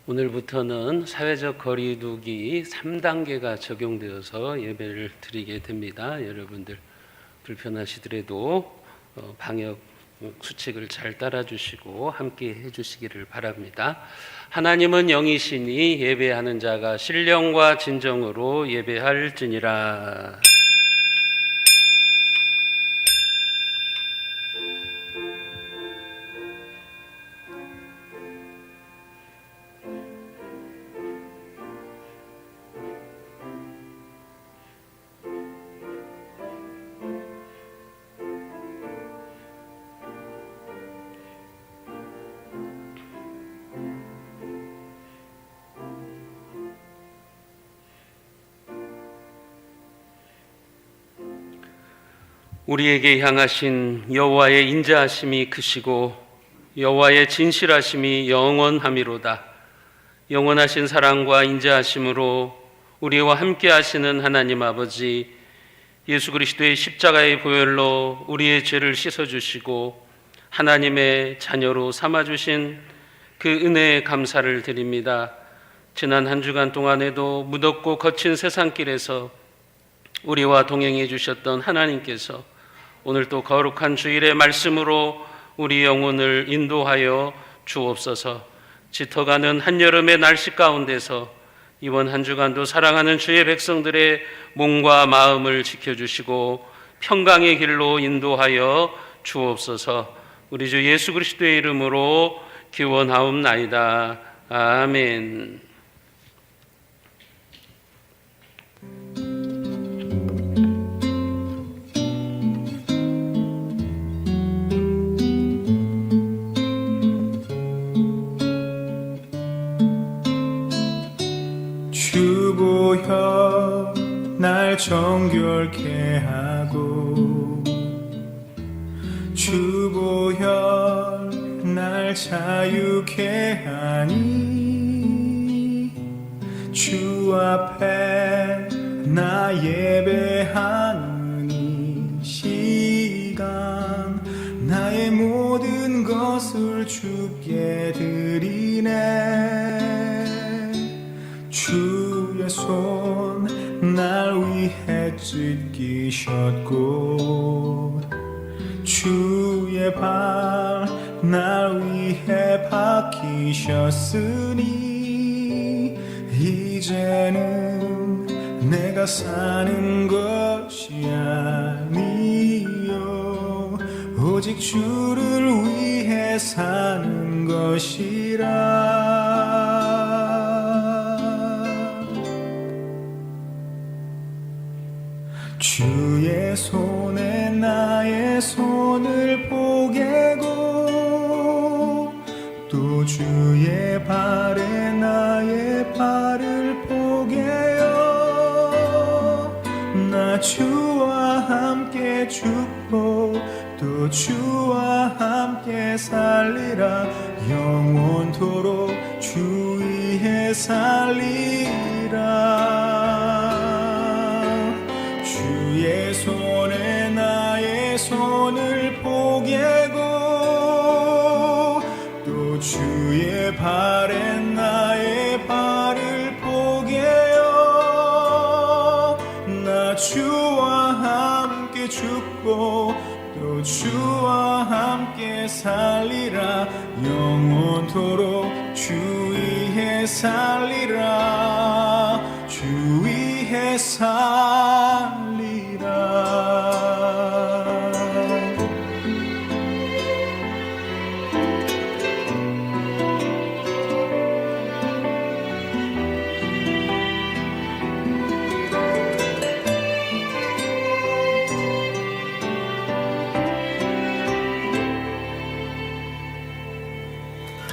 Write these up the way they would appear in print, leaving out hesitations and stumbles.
오늘부터는 사회적 거리두기 3단계가 적용되어서 예배를 드리게 됩니다. 여러분들 불편하시더라도 방역 수칙을 잘 따라주시고 함께 해주시기를 바랍니다. 하나님은 영이시니 예배하는 자가 신령과 진정으로 예배할지니라. 우리에게 향하신 여호와의 인자하심이 크시고 여호와의 진실하심이 영원하미로다. 영원하신 사랑과 인자하심으로 우리와 함께 하시는 하나님 아버지, 예수 그리스도의 십자가의 보혈로 우리의 죄를 씻어주시고 하나님의 자녀로 삼아주신 그 은혜에 감사를 드립니다. 지난 한 주간 동안에도 무덥고 거친 세상길에서 우리와 동행해 주셨던 하나님께서 오늘 또 거룩한 주일의 말씀으로 우리 영혼을 인도하여 주옵소서. 짙어가는 한여름의 날씨 가운데서 이번 한 주간도 사랑하는 주의 백성들의 몸과 마음을 지켜주시고 평강의 길로 인도하여 주옵소서. 우리 주 예수 그리스도의 이름으로 기원하옵나이다. 아멘. 주보여 날 정결케 하고 주보여 날 자유케 하니 주 앞에 나 예배하는 이 시간 나의 모든 것을 주께 드리네. 주의 손 날 위해 찢기셨고 주의 발 날 위해 박히셨으니 이제는 내가 사는 것이 아니요 오직 주를 위해 사는 것이라. 주의 손에 나의 손을 포개고 또 주의 발에 나의 발을 포개어 나 주와 함께 죽고 또 주와 함께 살리라. 영원토록 주 위에 살리라. 주의 손에 나의 손을 포개고 또 주의 발에 나의 발을 포개어 나 주와 함께 죽고 또 주와 함께 살리라. 영원토록 주 위에 살리라. 주 위에 살리라.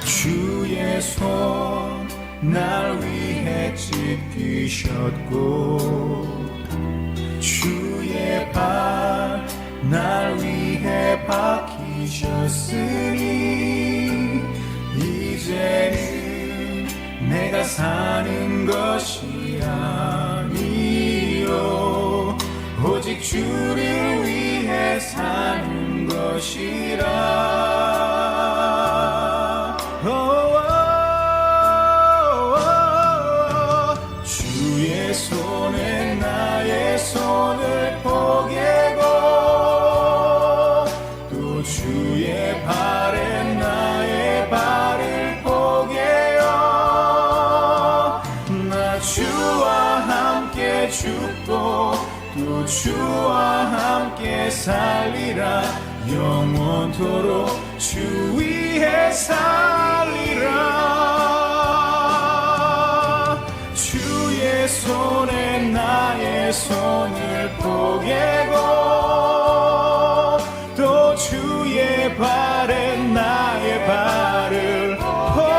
주의 손 날 위해 찢기셨고 주의 발 날 위해 박히셨으니 이제는 내가 사는 것이 아니요 오직 주를 위해 사는 것이라. 주와 함께 살리라 영원토록 주 위에 살리라 주의 손에 나의 손을 포개고 또 주의 발에 나의 발을 포개어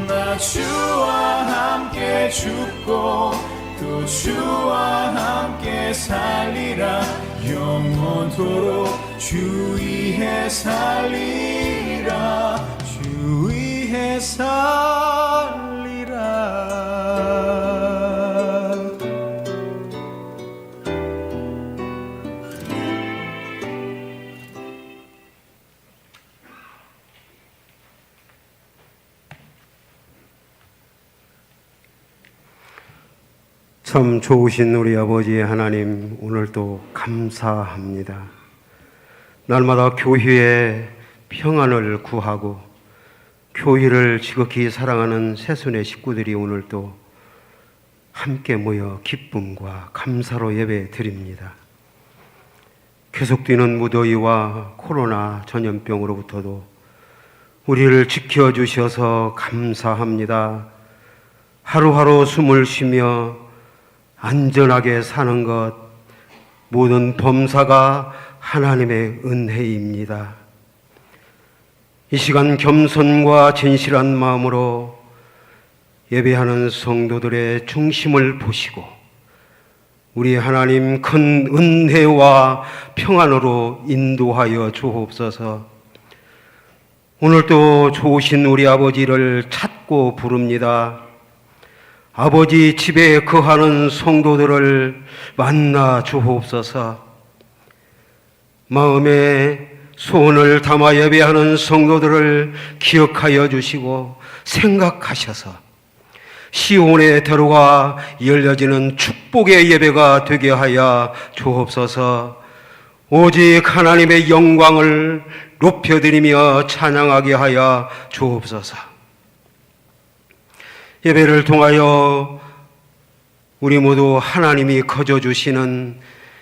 나 주와 함께 죽고 또 주와 함께 살리라 영원토록 주 위에 살리라 주 위에 살리라 참 좋으신 우리 아버지 하나님, 오늘도 감사합니다. 날마다 교회에 평안을 구하고 교회를 지극히 사랑하는 새순의 식구들이 오늘도 함께 모여 기쁨과 감사로 예배 드립니다. 계속되는 무더위와 코로나 전염병으로부터도 우리를 지켜주셔서 감사합니다. 하루하루 숨을 쉬며 안전하게 사는 것, 모든 범사가 하나님의 은혜입니다. 이 시간 겸손과 진실한 마음으로 예배하는 성도들의 중심을 보시고 우리 하나님 큰 은혜와 평안으로 인도하여 주옵소서. 오늘도 좋으신 우리 아버지를 찾고 부릅니다. 아버지 집에 거하는 성도들을 만나 주옵소서. 마음에 소원을 담아 예배하는 성도들을 기억하여 주시고 생각하셔서 시온의 대로가 열려지는 축복의 예배가 되게 하여 주옵소서. 오직 하나님의 영광을 높여드리며 찬양하게 하여 주옵소서. 예배를 통하여 우리 모두 하나님이 거저주시는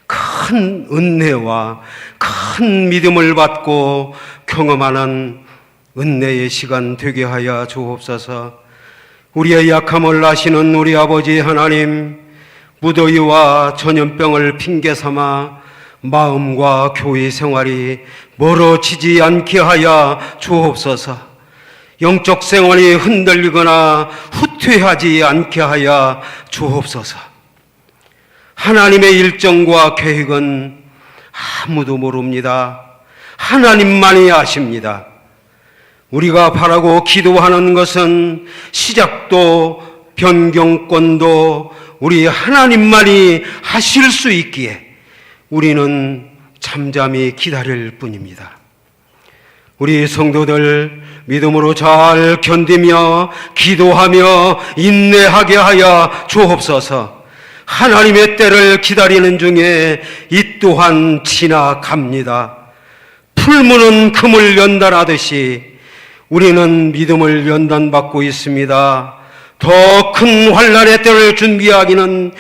큰 은혜와 큰 믿음을 받고 경험하는 은혜의 시간 되게 하여 주옵소서. 우리의 약함을 아시는 우리 아버지 하나님, 무더위와 전염병을 핑계삼아 마음과 교회 생활이 멀어지지 않게 하여 주옵소서. 영적 생활이 흔들리거나 후퇴하지 않게 하여 주옵소서. 하나님의 일정과 계획은 아무도 모릅니다. 하나님만이 아십니다. 우리가 바라고 기도하는 것은 시작도 변경권도 우리 하나님만이 하실 수 있기에 우리는 잠잠히 기다릴 뿐입니다. 우리 성도들 믿음으로 잘 견디며 기도하며 인내하게 하여 주옵소서. 하나님의 때를 기다리는 중에 이 또한 지나갑니다. 풀무는 금을 연단하듯이 우리는 믿음을 연단받고 있습니다. 더 큰 환난의 때를 준비하기는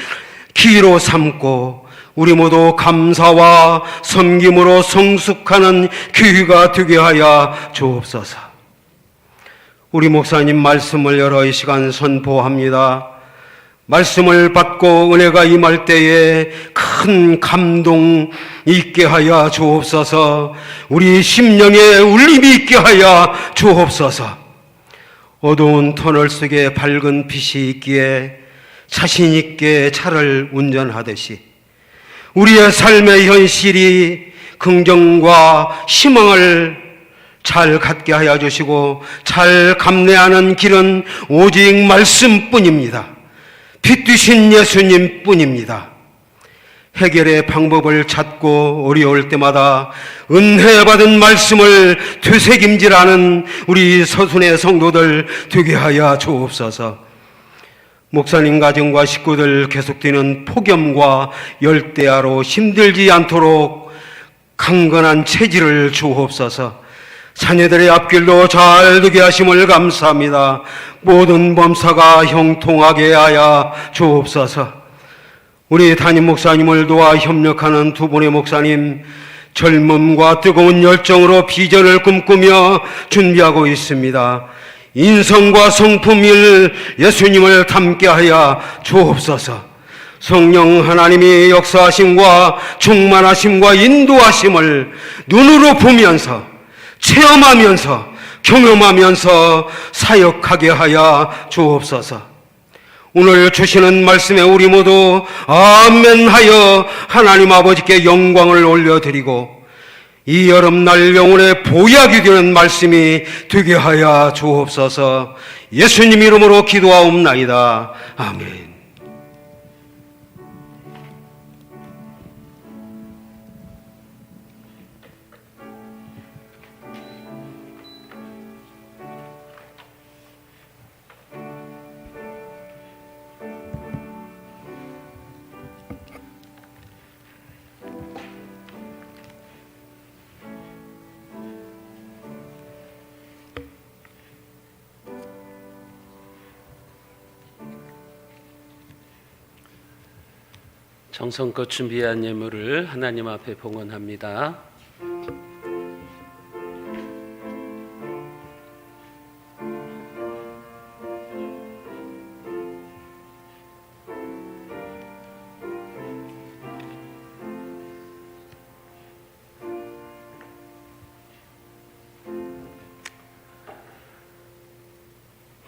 기로 삼고 우리 모두 감사와 섬김으로 성숙하는 교회가 되게 하여 주옵소서. 우리 목사님 말씀을 여러 이 시간 선포합니다. 말씀을 받고 은혜가 임할 때에 큰 감동 있게 하여 주옵소서. 우리 심령에 울림이 있게 하여 주옵소서. 어두운 터널 속에 밝은 빛이 있기에 자신 있게 차를 운전하듯이 우리의 삶의 현실이 긍정과 희망을 잘 갖게 하여 주시고 잘 감내하는 길은 오직 말씀뿐입니다. 빛 되신 예수님 뿐입니다. 해결의 방법을 찾고 어려울 때마다 은혜 받은 말씀을 되새김질하는 우리 서순의 성도들 되게 하여 주옵소서. 목사님 가정과 식구들 계속되는 폭염과 열대야로 힘들지 않도록 강건한 체질을 주옵소서. 자녀들의 앞길도 잘 되게 하심을 감사합니다. 모든 범사가 형통하게 하여 주옵소서. 우리 담임 목사님을 도와 협력하는 두 분의 목사님, 젊음과 뜨거운 열정으로 비전을 꿈꾸며 준비하고 있습니다. 인성과 성품일 예수님을 닮게하여 주옵소서. 성령 하나님의 역사하심과 충만하심과 인도하심을 눈으로 보면서 체험하면서 경험하면서 사역하게 하여 주옵소서. 오늘 주시는 말씀에 우리 모두 아멘 하여 하나님 아버지께 영광을 올려드리고 이 여름날 영혼의 보약이 되는 말씀이 되게 하여 주옵소서. 예수님 이름으로 기도하옵나이다. 아멘. 정성껏 준비한 예물을 하나님 앞에 봉헌합니다.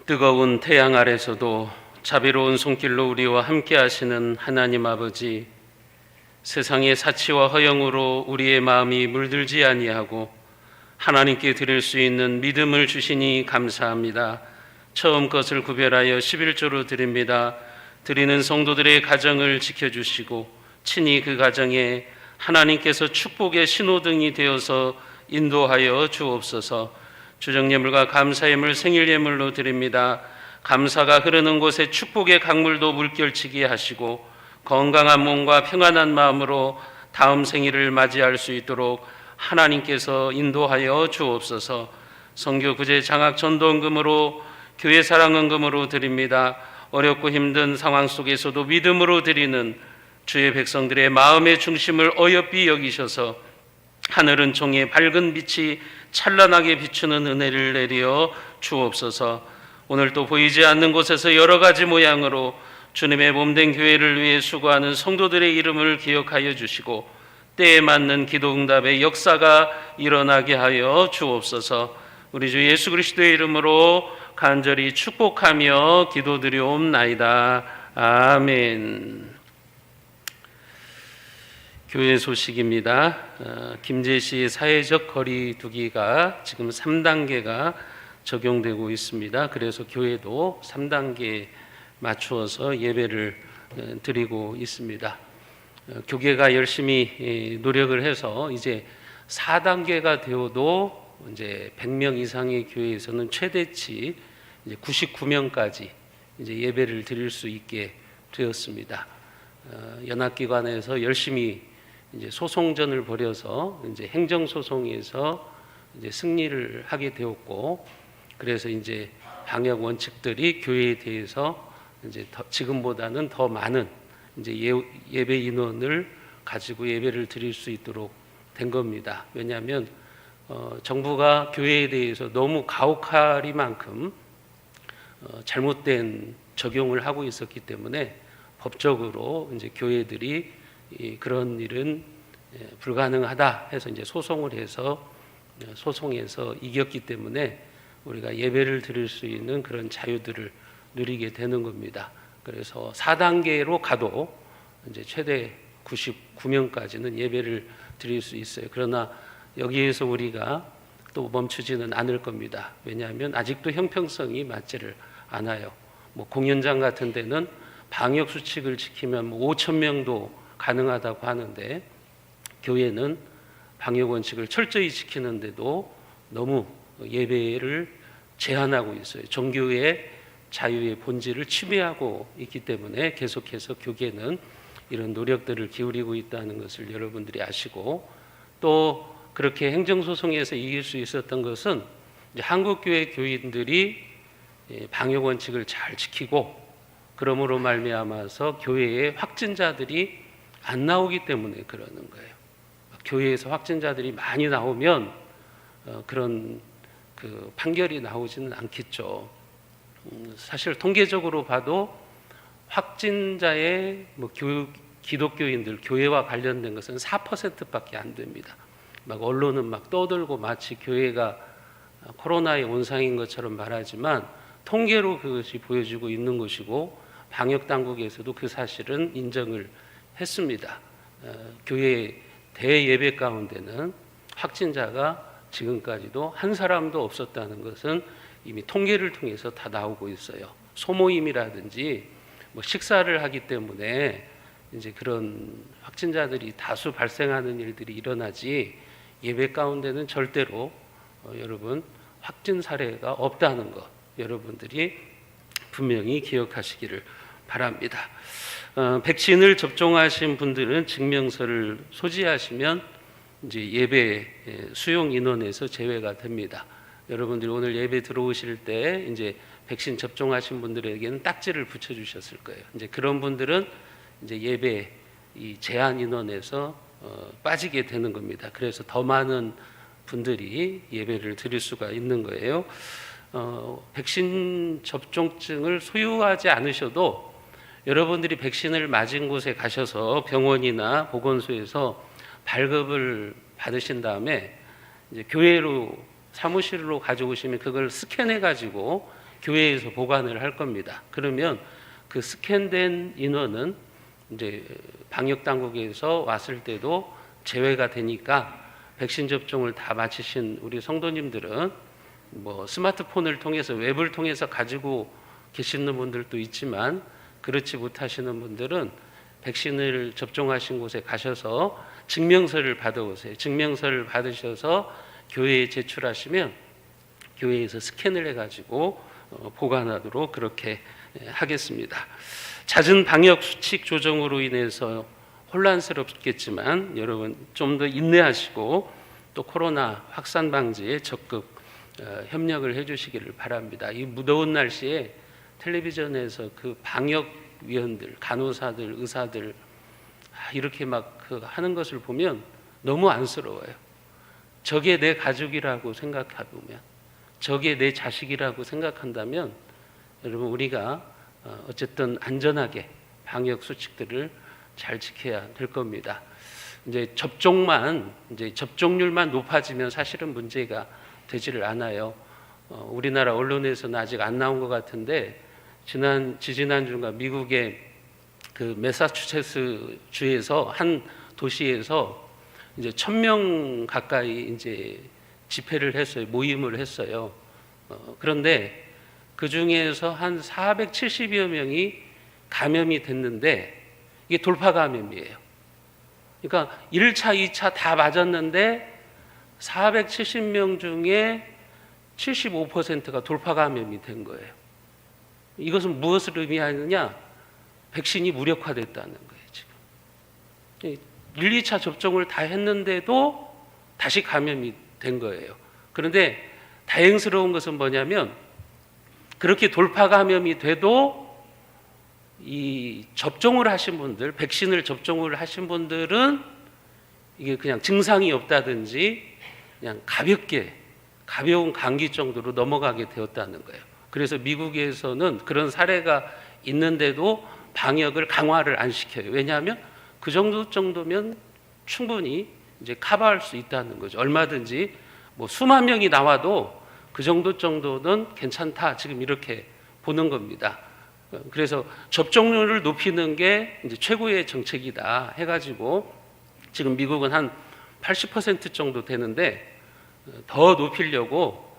뜨거운 태양 아래서도 자비로운 손길로 우리와 함께 하시는 하나님 아버지, 세상의 사치와 허영으로 우리의 마음이 물들지 아니하고 하나님께 드릴 수 있는 믿음을 주시니 감사합니다. 처음 것을 구별하여 11조로 드립니다. 드리는 성도들의 가정을 지켜주시고 친히 그 가정에 하나님께서 축복의 신호등이 되어서 인도하여 주옵소서. 주정예물과 감사예물, 생일예물로 드립니다. 감사가 흐르는 곳에 축복의 강물도 물결치게 하시고 건강한 몸과 평안한 마음으로 다음 생일을 맞이할 수 있도록 하나님께서 인도하여 주옵소서. 선교 구제 장학 전도헌금으로 교회 사랑헌금으로 드립니다. 어렵고 힘든 상황 속에서도 믿음으로 드리는 주의 백성들의 마음의 중심을 어여삐 여기셔서 하늘은 종의 밝은 빛이 찬란하게 비추는 은혜를 내려 주옵소서. 오늘 또 보이지 않는 곳에서 여러 가지 모양으로 주님의 몸된 교회를 위해 수고하는 성도들의 이름을 기억하여 주시고 때에 맞는 기도응답의 역사가 일어나게 하여 주옵소서. 우리 주 예수 그리스도의 이름으로 간절히 축복하며 기도드리옵나이다. 아멘. 교회 소식입니다. 김제시 사회적 거리 두기가 지금 3단계가 적용되고 있습니다. 그래서 교회도 3단계에 맞추어서 예배를 드리고 있습니다. 교계가 열심히 노력을 해서 이제 4단계가 되어도 이제 100명 이상의 교회에서는 최대치 이제 99명까지 이제 예배를 드릴 수 있게 되었습니다. 연합기관에서 열심히 이제 소송전을 벌여서 이제 행정소송에서 이제 승리를 하게 되었고, 그래서 이제 방역 원칙들이 교회에 대해서 이제 지금보다는 더 많은 이제 예배 인원을 가지고 예배를 드릴 수 있도록 된 겁니다. 왜냐하면 정부가 교회에 대해서 너무 가혹하리만큼 잘못된 적용을 하고 있었기 때문에 법적으로 이제 교회들이 그런 일은 불가능하다 해서 이제 소송에서 이겼기 때문에 우리가 예배를 드릴 수 있는 그런 자유들을 누리게 되는 겁니다. 그래서 4단계로 가도 이제 최대 99명까지는 예배를 드릴 수 있어요. 그러나 여기에서 우리가 또 멈추지는 않을 겁니다. 왜냐하면 아직도 형평성이 맞지를 않아요. 뭐 공연장 같은 데는 방역 수칙을 지키면 5,000명도 가능하다고 하는데 교회는 방역 원칙을 철저히 지키는데도 너무 예배를 제한하고 있어요. 종교의 자유의 본질을 침해하고 있기 때문에 계속해서 교계는 이런 노력들을 기울이고 있다는 것을 여러분들이 아시고, 또 그렇게 행정소송에서 이길 수 있었던 것은 이제 한국교회 교인들이 방역 원칙을 잘 지키고 그러므로 말미암아서 교회에 확진자들이 안 나오기 때문에 그러는 거예요. 교회에서 확진자들이 많이 나오면 그런 그 판결이 나오지는 않겠죠. 사실 통계적으로 봐도 확진자의 기독교인들 교회와 관련된 것은 4%밖에 안 됩니다. 막 언론은 막 떠들고 마치 교회가 코로나의 온상인 것처럼 말하지만 통계로 그것이 보여지고 있는 것이고 방역 당국에서도 그 사실은 인정을 했습니다. 교회 대예배 가운데는 확진자가 지금까지도 한 사람도 없었다는 것은 이미 통계를 통해서 다 나오고 있어요. 소모임이라든지 식사를 하기 때문에 이제 그런 확진자들이 다수 발생하는 일들이 일어나지 예배 가운데는 절대로 여러분 확진 사례가 없다는 것 여러분들이 분명히 기억하시기를 바랍니다. 백신을 접종하신 분들은 증명서를 소지하시면 이제 예배 수용 인원에서 제외가 됩니다. 여러분들이 오늘 예배 들어오실 때 이제 백신 접종하신 분들에게는 딱지를 붙여주셨을 거예요. 이제 그런 분들은 이제 예배 이 제한 인원에서 빠지게 되는 겁니다. 그래서 더 많은 분들이 예배를 드릴 수가 있는 거예요. 백신 접종증을 소유하지 않으셔도 여러분들이 백신을 맞은 곳에 가셔서 병원이나 보건소에서 발급을 받으신 다음에 이제 교회로 사무실로 가져오시면 그걸 스캔해 가지고 교회에서 보관을 할 겁니다. 그러면 그 스캔된 인원은 이제 방역 당국에서 왔을 때도 제외가 되니까 백신 접종을 다 마치신 우리 성도님들은 스마트폰을 통해서 웹을 통해서 가지고 계시는 분들도 있지만 그렇지 못하시는 분들은 백신을 접종하신 곳에 가셔서 증명서를 받아오세요. 증명서를 받으셔서 교회에 제출하시면 교회에서 스캔을 해가지고 보관하도록 그렇게 하겠습니다. 잦은 방역 수칙 조정으로 인해서 혼란스럽겠지만 여러분 좀 더 인내하시고 또 코로나 확산 방지에 적극 협력을 해주시기를 바랍니다. 이 무더운 날씨에 텔레비전에서 그 방역위원들, 간호사들, 의사들 이렇게 막 하는 것을 보면 너무 안쓰러워요. 저게 내 가족이라고 생각해보면, 저게 내 자식이라고 생각한다면 여러분 우리가 어쨌든 안전하게 방역 수칙들을 잘 지켜야 될 겁니다. 이제 접종률만 높아지면 사실은 문제가 되지를 않아요. 우리나라 언론에서는 아직 안 나온 것 같은데 지지난주인가 미국의 그 매사추세츠 주에서 한 도시에서 이제 1,000명 가까이 이제 집회를 했어요. 모임을 했어요. 그런데 그 중에서 한 470여 명이 감염이 됐는데 이게 돌파 감염이에요. 그러니까 1차, 2차 다 맞았는데 470명 중에 75%가 돌파 감염이 된 거예요. 이것은 무엇을 의미하느냐? 백신이 무력화됐다는 거예요, 지금. 1, 2차 접종을 다 했는데도 다시 감염이 된 거예요. 그런데 다행스러운 것은 뭐냐면 그렇게 돌파 감염이 돼도 이 접종을 하신 분들, 백신을 접종을 하신 분들은 이게 그냥 증상이 없다든지 그냥 가벼운 감기 정도로 넘어가게 되었다는 거예요. 그래서 미국에서는 그런 사례가 있는데도 방역을 강화를 안 시켜요. 왜냐하면 그 정도면 충분히 이제 커버할 수 있다는 거죠. 얼마든지 수만 명이 나와도 그 정도는 괜찮다. 지금 이렇게 보는 겁니다. 그래서 접종률을 높이는 게 이제 최고의 정책이다 해가지고 지금 미국은 한 80% 정도 되는데 더 높이려고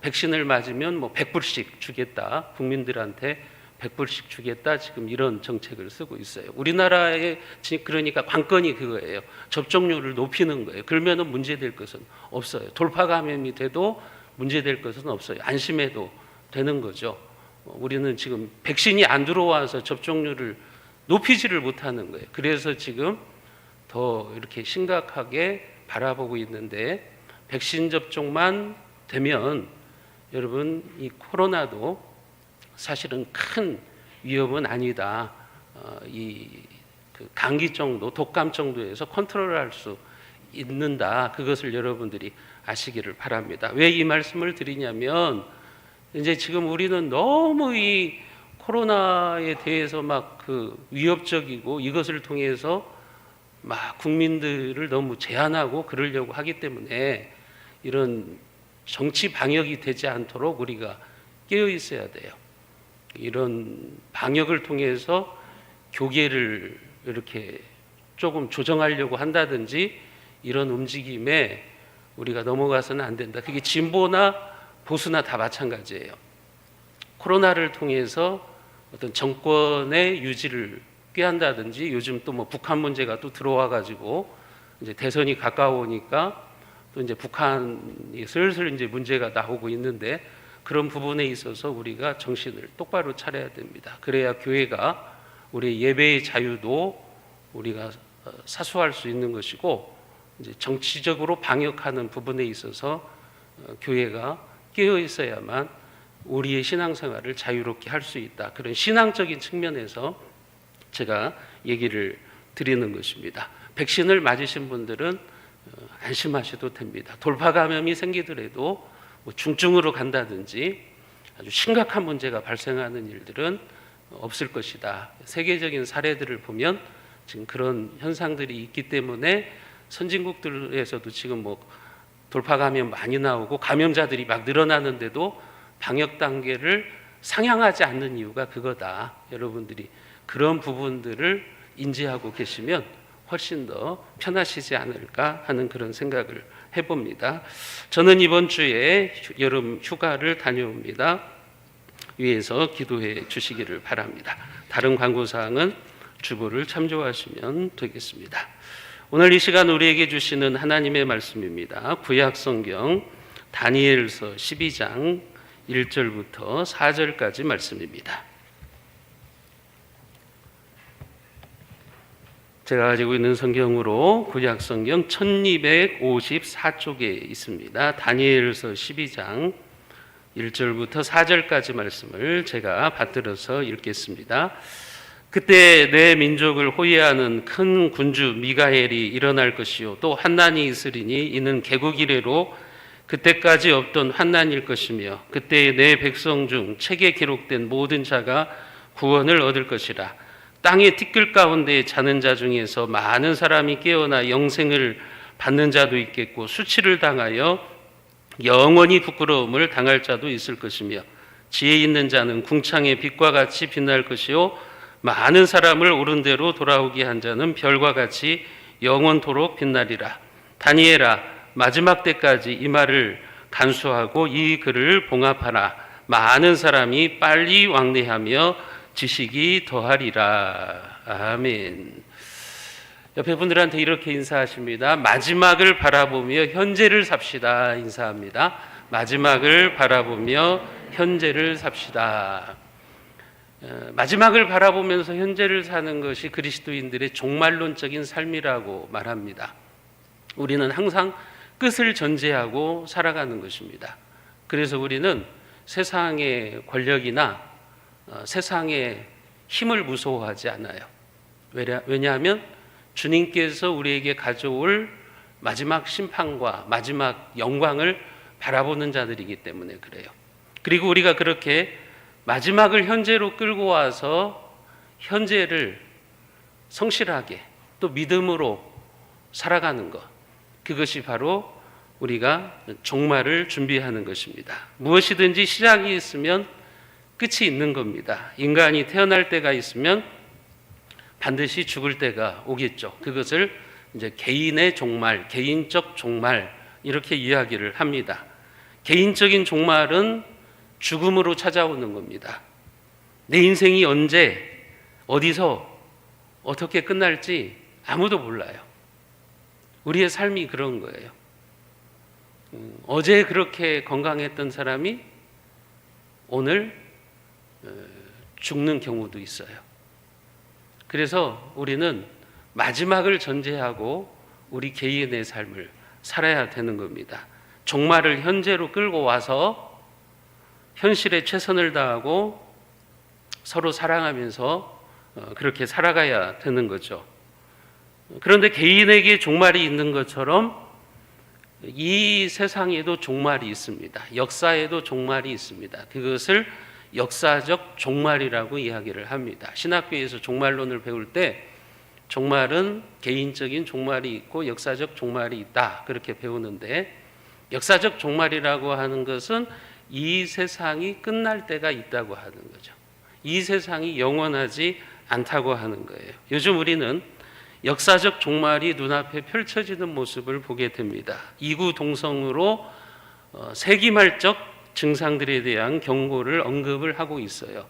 백신을 맞으면 100불씩 주겠다. 국민들한테 100불씩 주겠다. 지금 이런 정책을 쓰고 있어요. 우리나라의 그러니까 관건이 그거예요. 접종률을 높이는 거예요. 그러면은 문제될 것은 없어요. 돌파 감염이 돼도 문제될 것은 없어요. 안심해도 되는 거죠. 우리는 지금 백신이 안 들어와서 접종률을 높이지를 못하는 거예요. 그래서 지금 더 이렇게 심각하게 바라보고 있는데 백신 접종만 되면 여러분 이 코로나도 사실은 큰 위험은 아니다. 그 감기 정도, 독감 정도에서 컨트롤할 수 있는다. 그것을 여러분들이 아시기를 바랍니다. 왜 이 말씀을 드리냐면 이제 지금 우리는 너무 이 코로나에 대해서 막 그 위협적이고 이것을 통해서 막 국민들을 너무 제한하고 그러려고 하기 때문에 이런 정치 방역이 되지 않도록 우리가 깨어 있어야 돼요. 이런 방역을 통해서 교계를 이렇게 조금 조정하려고 한다든지 이런 움직임에 우리가 넘어가서는 안 된다. 그게 진보나 보수나 다 마찬가지예요. 코로나를 통해서 어떤 정권의 유지를 꾀한다든지 요즘 또 뭐 북한 문제가 또 들어와 가지고 이제 대선이 가까우니까 또 이제 북한이 슬슬 이제 문제가 나오고 있는데 그런 부분에 있어서 우리가 정신을 똑바로 차려야 됩니다. 그래야 교회가 우리 예배의 자유도 우리가 사수할 수 있는 것이고 이제 정치적으로 방역하는 부분에 있어서 교회가 깨어 있어야만 우리의 신앙생활을 자유롭게 할 수 있다. 그런 신앙적인 측면에서 제가 얘기를 드리는 것입니다. 백신을 맞으신 분들은 안심하셔도 됩니다. 돌파 감염이 생기더라도 뭐 중증으로 간다든지 아주 심각한 문제가 발생하는 일들은 없을 것이다. 세계적인 사례들을 보면 지금 그런 현상들이 있기 때문에 선진국들에서도 지금 뭐 돌파 감염 많이 나오고 감염자들이 막 늘어나는데도 방역 단계를 상향하지 않는 이유가 그거다. 여러분들이 그런 부분들을 인지하고 계시면 훨씬 더 편하시지 않을까 하는 그런 생각을 해봅니다. 저는 이번 주에 여름 휴가를 다녀옵니다. 위에서 기도해 주시기를 바랍니다. 다른 광고사항은 주보를 참조하시면 되겠습니다. 오늘 이 시간 우리에게 주시는 하나님의 말씀입니다. 구약성경 다니엘서 12장 1절부터 4절까지 말씀입니다. 제가 가지고 있는 성경으로 구약성경 1254쪽에 있습니다. 다니엘서 12장 1절부터 4절까지 말씀을 제가 받들어서 읽겠습니다. 그때 내 민족을 호위하는 큰 군주 미가엘이 일어날 것이요 또 환난이 있으리니 이는 개국 이래로 그때까지 없던 환난일 것이며 그때 내 백성 중 책에 기록된 모든 자가 구원을 얻을 것이라. 땅의 티끌 가운데 자는 자 중에서 많은 사람이 깨어나 영생을 받는 자도 있겠고 수치를 당하여 영원히 부끄러움을 당할 자도 있을 것이며 지혜 있는 자는 궁창의 빛과 같이 빛날 것이요 많은 사람을 옳은 대로 돌아오게 한 자는 별과 같이 영원토록 빛나리라. 다니엘아 마지막 때까지 이 말을 간수하고 이 글을 봉합하라. 많은 사람이 빨리 왕래하며 지식이 더하리라. 아멘. 옆에 분들한테 이렇게 인사하십니다. 마지막을 바라보며 현재를 삽시다. 인사합니다. 마지막을 바라보며 현재를 삽시다. 마지막을 바라보면서 현재를 사는 것이 그리스도인들의 종말론적인 삶이라고 말합니다. 우리는 항상 끝을 전제하고 살아가는 것입니다. 그래서 우리는 세상의 권력이나 세상의 힘을 무서워하지 않아요. 왜냐하면 주님께서 우리에게 가져올 마지막 심판과 마지막 영광을 바라보는 자들이기 때문에 그래요. 그리고 우리가 그렇게 마지막을 현재로 끌고 와서 현재를 성실하게 또 믿음으로 살아가는 것, 그것이 바로 우리가 종말을 준비하는 것입니다. 무엇이든지 시작이 있으면 끝이 있는 겁니다. 인간이 태어날 때가 있으면 반드시 죽을 때가 오겠죠. 그것을 이제 개인의 종말, 개인적 종말 이렇게 이야기를 합니다. 개인적인 종말은 죽음으로 찾아오는 겁니다. 내 인생이 언제, 어디서, 어떻게 끝날지 아무도 몰라요. 우리의 삶이 그런 거예요. 어제 그렇게 건강했던 사람이 오늘 죽는 경우도 있어요. 그래서 우리는 마지막을 전제하고 우리 개인의 삶을 살아야 되는 겁니다. 종말을 현재로 끌고 와서 현실에 최선을 다하고 서로 사랑하면서 그렇게 살아가야 되는 거죠. 그런데 개인에게 종말이 있는 것처럼 이 세상에도 종말이 있습니다. 역사에도 종말이 있습니다. 그것을 역사적 종말이라고 이야기를 합니다. 신학교에서 종말론을 배울 때 종말은 개인적인 종말이 있고 역사적 종말이 있다, 그렇게 배우는데, 역사적 종말이라고 하는 것은 이 세상이 끝날 때가 있다고 하는 거죠. 이 세상이 영원하지 않다고 하는 거예요. 요즘 우리는 역사적 종말이 눈앞에 펼쳐지는 모습을 보게 됩니다. 이구동성으로 세기말적 증상들에 대한 경고를 언급을 하고 있어요.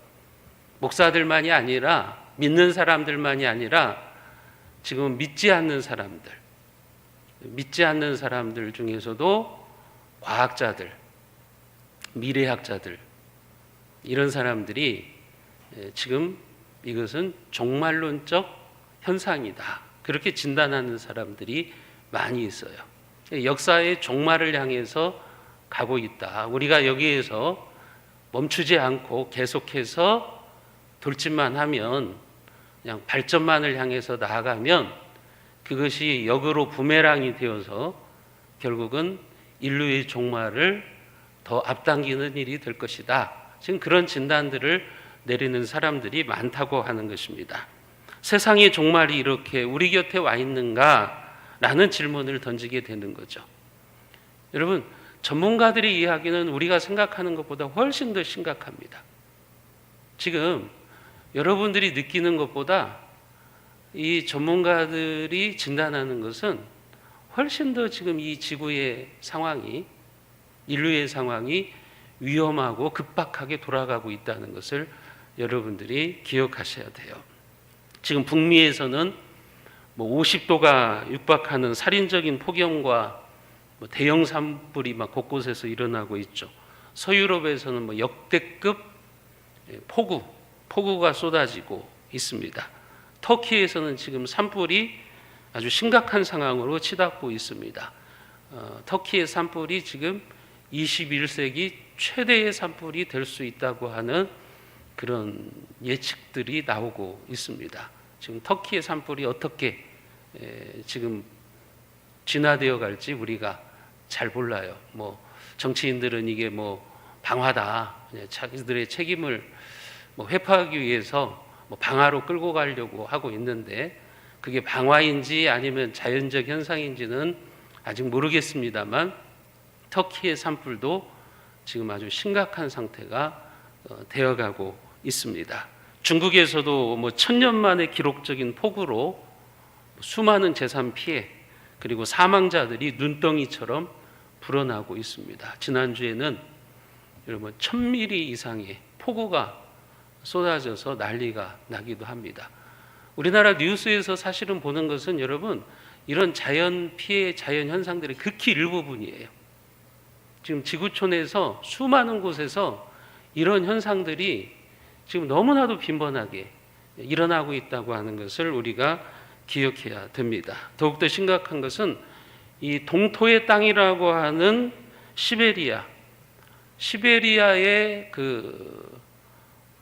목사들만이 아니라, 믿는 사람들만이 아니라 지금 믿지 않는 사람들 중에서도 과학자들, 미래학자들, 이런 사람들이 지금 이것은 종말론적 현상이다, 그렇게 진단하는 사람들이 많이 있어요. 역사의 종말을 향해서 가고 있다. 우리가 여기에서 멈추지 않고 계속해서 돌진만 하면, 그냥 발전만을 향해서 나아가면 그것이 역으로 부메랑이 되어서 결국은 인류의 종말을 더 앞당기는 일이 될 것이다. 지금 그런 진단들을 내리는 사람들이 많다고 하는 것입니다. 세상의 종말이 이렇게 우리 곁에 와 있는가라는 질문을 던지게 되는 거죠. 여러분, 전문가들의 이야기는 우리가 생각하는 것보다 훨씬 더 심각합니다. 지금 여러분들이 느끼는 것보다 이 전문가들이 진단하는 것은 훨씬 더 지금 이 지구의 상황이, 인류의 상황이 위험하고 급박하게 돌아가고 있다는 것을 여러분들이 기억하셔야 돼요. 지금 북미에서는 50도가 육박하는 살인적인 폭염과 대형 산불이 막 곳곳에서 일어나고 있죠. 서유럽에서는 역대급 폭우가 쏟아지고 있습니다. 터키에서는 지금 산불이 아주 심각한 상황으로 치닫고 있습니다. 터키의 산불이 지금 21세기 최대의 산불이 될 수 있다고 하는 그런 예측들이 나오고 있습니다. 지금 터키의 산불이 어떻게 지금 진화되어 갈지 우리가 잘 몰라요. 정치인들은 이게 방화다, 자기들의 책임을 회피하기 위해서 방화로 끌고 가려고 하고 있는데, 그게 방화인지 아니면 자연적 현상인지는 아직 모르겠습니다만 터키의 산불도 지금 아주 심각한 상태가 되어가고 있습니다. 중국에서도 천년 만에 기록적인 폭우로 수많은 재산 피해, 그리고 사망자들이 눈덩이처럼 불어나고 있습니다. 지난주에는 여러분 1000mm 이상의 폭우가 쏟아져서 난리가 나기도 합니다. 우리나라 뉴스에서 사실은 보는 것은 여러분 이런 자연 피해, 자연 현상들의 극히 일부분이에요. 지금 지구촌에서 수많은 곳에서 이런 현상들이 지금 너무나도 빈번하게 일어나고 있다고 하는 것을 우리가 기억해야 됩니다. 더욱더 심각한 것은 이 동토의 땅이라고 하는 시베리아의 그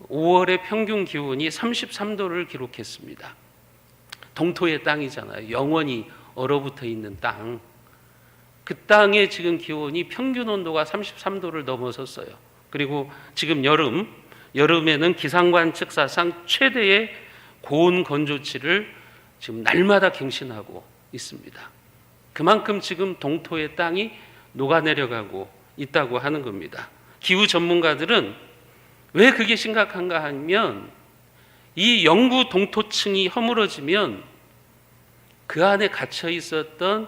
5월의 평균 기온이 33도를 기록했습니다. 동토의 땅이잖아요. 영원히 얼어붙어 있는 땅. 그 땅의 지금 기온이 평균 온도가 33도를 넘어섰어요. 그리고 지금 여름에는 기상관측사상 최대의 고온 건조치를 지금 날마다 갱신하고 있습니다. 그만큼 지금 동토의 땅이 녹아내려가고 있다고 하는 겁니다. 기후 전문가들은 왜 그게 심각한가 하면 이 영구 동토층이 허물어지면 그 안에 갇혀 있었던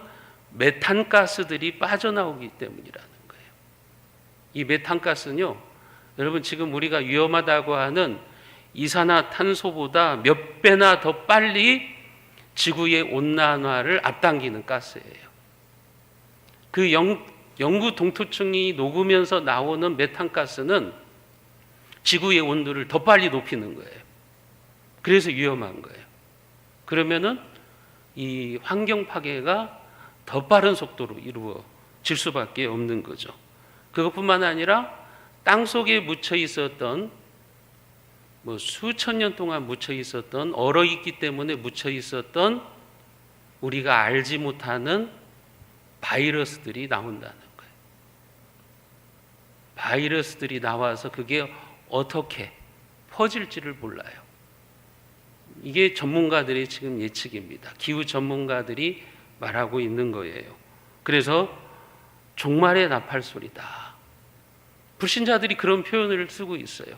메탄가스들이 빠져나오기 때문이라는 거예요. 이 메탄가스는요, 여러분 지금 우리가 위험하다고 하는 이산화탄소보다 몇 배나 더 빨리 지구의 온난화를 앞당기는 가스예요. 그 영구 동토층이 녹으면서 나오는 메탄가스는 지구의 온도를 더 빨리 높이는 거예요. 그래서 위험한 거예요. 그러면은 이 환경 파괴가 더 빠른 속도로 이루어질 수밖에 없는 거죠. 그것뿐만 아니라 땅 속에 묻혀 있었던 뭐 수천 년 동안 묻혀 있었던, 얼어 있기 때문에 묻혀 있었던 우리가 알지 못하는 바이러스들이 나온다는 거예요. 바이러스들이 나와서 그게 어떻게 퍼질지를 몰라요. 이게 전문가들의 지금 예측입니다. 기후 전문가들이 말하고 있는 거예요. 그래서 종말의 나팔 소리다. 불신자들이 그런 표현을 쓰고 있어요.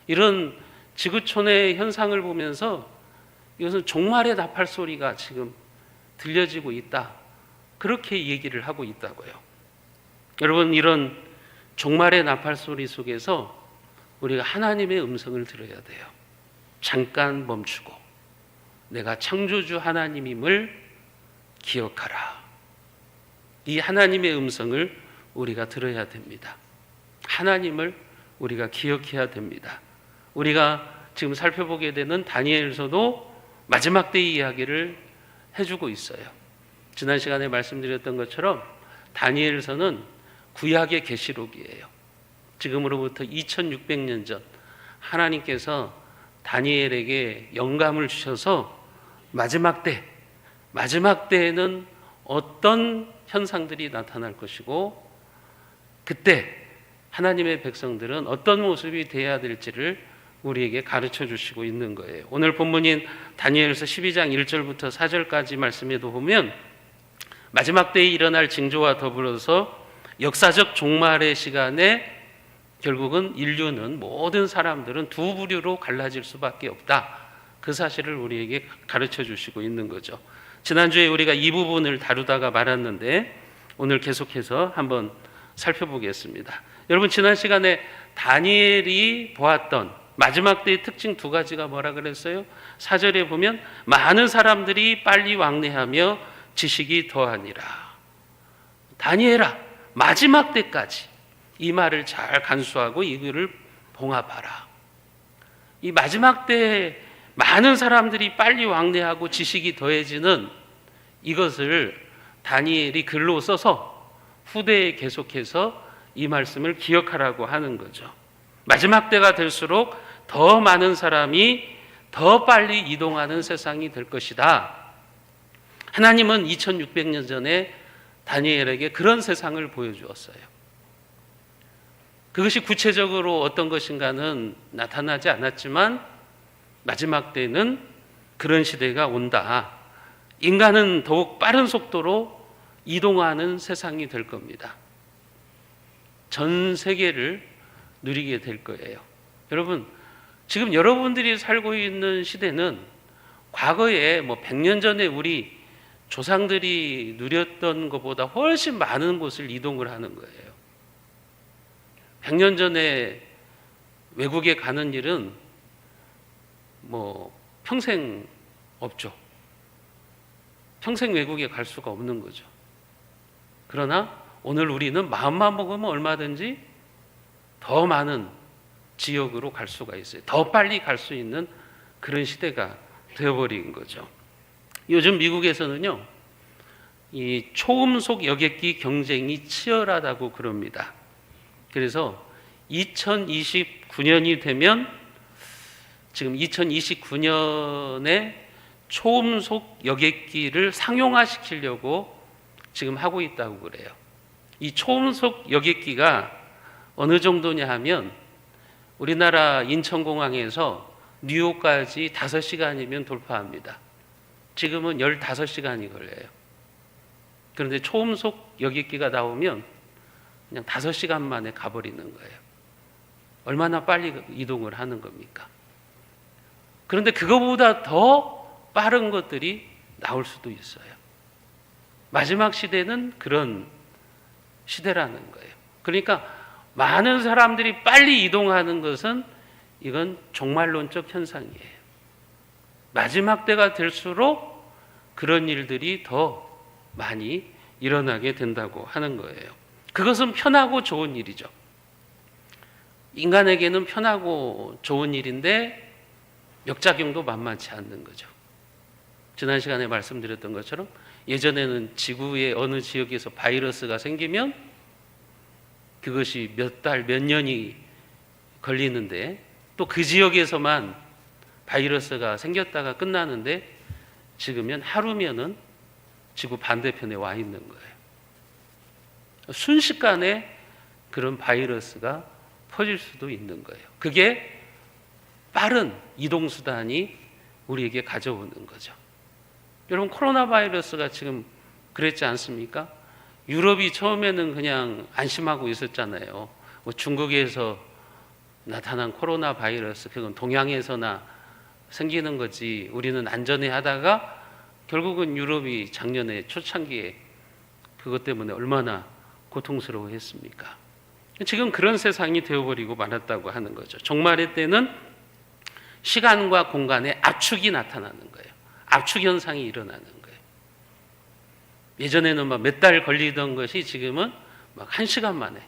이런 지구촌의 현상을 보면서 이것은 종말의 나팔 소리가 지금 들려지고 있다. 그렇게 얘기를 하고 있다고요. 여러분, 이런 종말의 나팔 소리 속에서 우리가 하나님의 음성을 들어야 돼요. 잠깐 멈추고 내가 창조주 하나님임을 기억하라. 이 하나님의 음성을 우리가 들어야 됩니다. 하나님을 우리가 기억해야 됩니다. 우리가 지금 살펴보게 되는 다니엘서도 마지막 때의 이야기를 해주고 있어요. 지난 시간에 말씀드렸던 것처럼 다니엘서는 구약의 계시록이에요. 지금으로부터 2600년 전 하나님께서 다니엘에게 영감을 주셔서 마지막 때에는 어떤 현상들이 나타날 것이고 그때 하나님의 백성들은 어떤 모습이 되어야 될지를 우리에게 가르쳐 주시고 있는 거예요. 오늘 본문인 다니엘서 12장 1절부터 4절까지 말씀에도 보면 마지막 때에 일어날 징조와 더불어서 역사적 종말의 시간에 결국은 인류는, 모든 사람들은 두 부류로 갈라질 수밖에 없다. 그 사실을 우리에게 가르쳐 주시고 있는 거죠. 지난주에 우리가 이 부분을 다루다가 말았는데 오늘 계속해서 한번 살펴보겠습니다. 여러분, 지난 시간에 다니엘이 보았던 마지막 때의 특징 두 가지가 뭐라 그랬어요? 4절에 보면 많은 사람들이 빨리 왕래하며 지식이 더하니라. 다니엘아, 마지막 때까지 이 말을 잘 간수하고 이 글을 봉합하라. 이 마지막 때에 많은 사람들이 빨리 왕래하고 지식이 더해지는 이것을 다니엘이 글로 써서 후대에 계속해서 이 말씀을 기억하라고 하는 거죠. 마지막 때가 될수록 더 많은 사람이 더 빨리 이동하는 세상이 될 것이다. 하나님은 2600년 전에 다니엘에게 그런 세상을 보여주었어요. 그것이 구체적으로 어떤 것인가는 나타나지 않았지만 마지막 때는 그런 시대가 온다. 인간은 더욱 빠른 속도로 이동하는 세상이 될 겁니다. 전 세계를 누리게 될 거예요. 여러분, 지금 여러분들이 살고 있는 시대는 과거에 100년 전에 우리 조상들이 누렸던 것보다 훨씬 많은 곳을 이동을 하는 거예요. 100년 전에 외국에 가는 일은 평생 없죠. 평생 외국에 갈 수가 없는 거죠. 그러나 오늘 우리는 마음만 먹으면 얼마든지 더 많은 지역으로 갈 수가 있어요. 더 빨리 갈 수 있는 그런 시대가 되어버린 거죠. 요즘 미국에서는요, 이 초음속 여객기 경쟁이 치열하다고 그럽니다. 그래서 2029년이 되면, 지금 2029년에 초음속 여객기를 상용화시키려고 지금 하고 있다고 그래요. 이 초음속 여객기가 어느 정도냐 하면 우리나라 인천공항에서 뉴욕까지 5시간이면 돌파합니다. 지금은 15시간이 걸려요. 그런데 초음속 여객기가 나오면 그냥 5시간 만에 가버리는 거예요. 얼마나 빨리 이동을 하는 겁니까? 그런데 그거보다 더 빠른 것들이 나올 수도 있어요. 마지막 시대는 그런 시대라는 거예요. 그러니까 많은 사람들이 빨리 이동하는 것은 이건 종말론적 현상이에요. 마지막 때가 될수록 그런 일들이 더 많이 일어나게 된다고 하는 거예요. 그것은 편하고 좋은 일이죠. 인간에게는 편하고 좋은 일인데 역작용도 만만치 않는 거죠. 지난 시간에 말씀드렸던 것처럼 예전에는 지구의 어느 지역에서 바이러스가 생기면 그것이 몇 달, 몇 년이 걸리는데 또 그 지역에서만 바이러스가 생겼다가 끝나는데 지금은 하루면은 지구 반대편에 와 있는 거예요. 순식간에 그런 바이러스가 퍼질 수도 있는 거예요. 그게 빠른 이동수단이 우리에게 가져오는 거죠. 여러분, 코로나 바이러스가 지금 그랬지 않습니까? 유럽이 처음에는 그냥 안심하고 있었잖아요. 뭐 중국에서 나타난 코로나 바이러스, 그건 동양에서나 생기는 거지, 우리는 안전해 하다가 결국은 유럽이 작년에 초창기에 그것 때문에 얼마나 고통스러워 했습니까? 지금 그런 세상이 되어버리고 말았다고 하는 거죠. 종말의 때는 시간과 공간에 압축이 나타나는 거예요. 압축 현상이 일어나는 거예요. 예전에는 막 몇 달 걸리던 것이 지금은 막 1시간 만에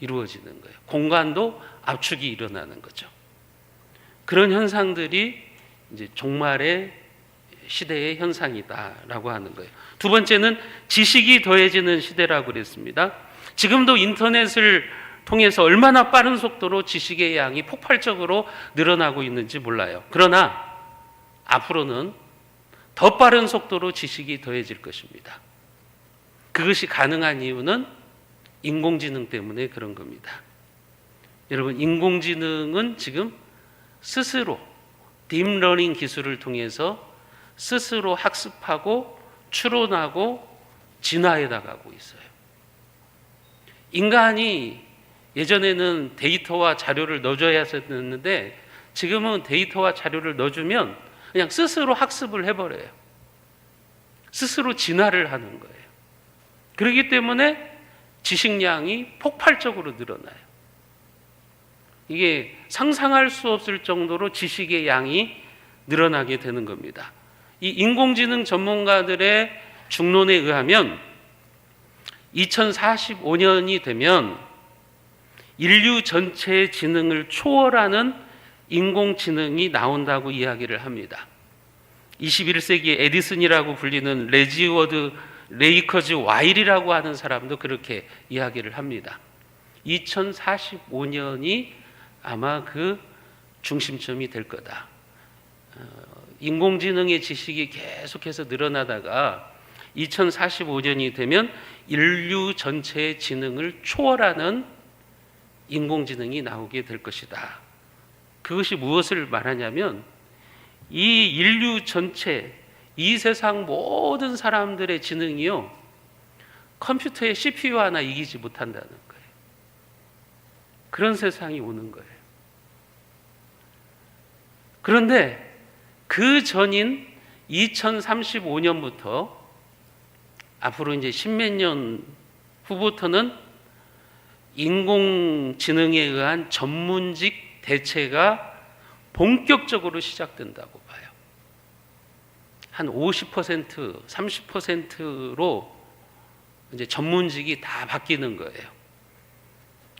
이루어지는 거예요. 공간도 압축이 일어나는 거죠. 그런 현상들이 이제 종말의 시대의 현상이다라고 하는 거예요. 두 번째는 지식이 더해지는 시대라고 그랬습니다. 지금도 인터넷을 통해서 얼마나 빠른 속도로 지식의 양이 폭발적으로 늘어나고 있는지 몰라요. 그러나 앞으로는 더 빠른 속도로 지식이 더해질 것입니다. 그것이 가능한 이유는 인공지능 때문에 그런 겁니다. 여러분, 인공지능은 지금 스스로 딥러닝 기술을 통해서 스스로 학습하고 추론하고 진화해 나가고 있어요. 인간이 예전에는 데이터와 자료를 넣어줘야 했었는데 지금은 데이터와 자료를 넣어주면 그냥 스스로 학습을 해버려요. 스스로 진화를 하는 거예요. 그렇기 때문에 지식량이 폭발적으로 늘어나요. 이게 상상할 수 없을 정도로 지식의 양이 늘어나게 되는 겁니다. 이 인공지능 전문가들의 중론에 의하면 2045년이 되면 인류 전체의 지능을 초월하는 인공지능이 나온다고 이야기를 합니다. 21세기 에디슨이라고 불리는 레지워드 레이커즈 와일이라고 하는 사람도 그렇게 이야기를 합니다. 2045년이 아마 그 중심점이 될 거다. 인공지능의 지식이 계속해서 늘어나다가 2045년이 되면 인류 전체의 지능을 초월하는 인공지능이 나오게 될 것이다. 그것이 무엇을 말하냐면 이 인류 전체, 이 세상 모든 사람들의 지능이요, 컴퓨터의 CPU 하나 이기지 못한다는 거예요. 그런 세상이 오는 거예요. 그런데 그 전인 2035년부터 앞으로 이제 십몇 년 후부터는 인공지능에 의한 전문직 대체가 본격적으로 시작된다고 봐요. 한 50%, 30%로 이제 전문직이 다 바뀌는 거예요.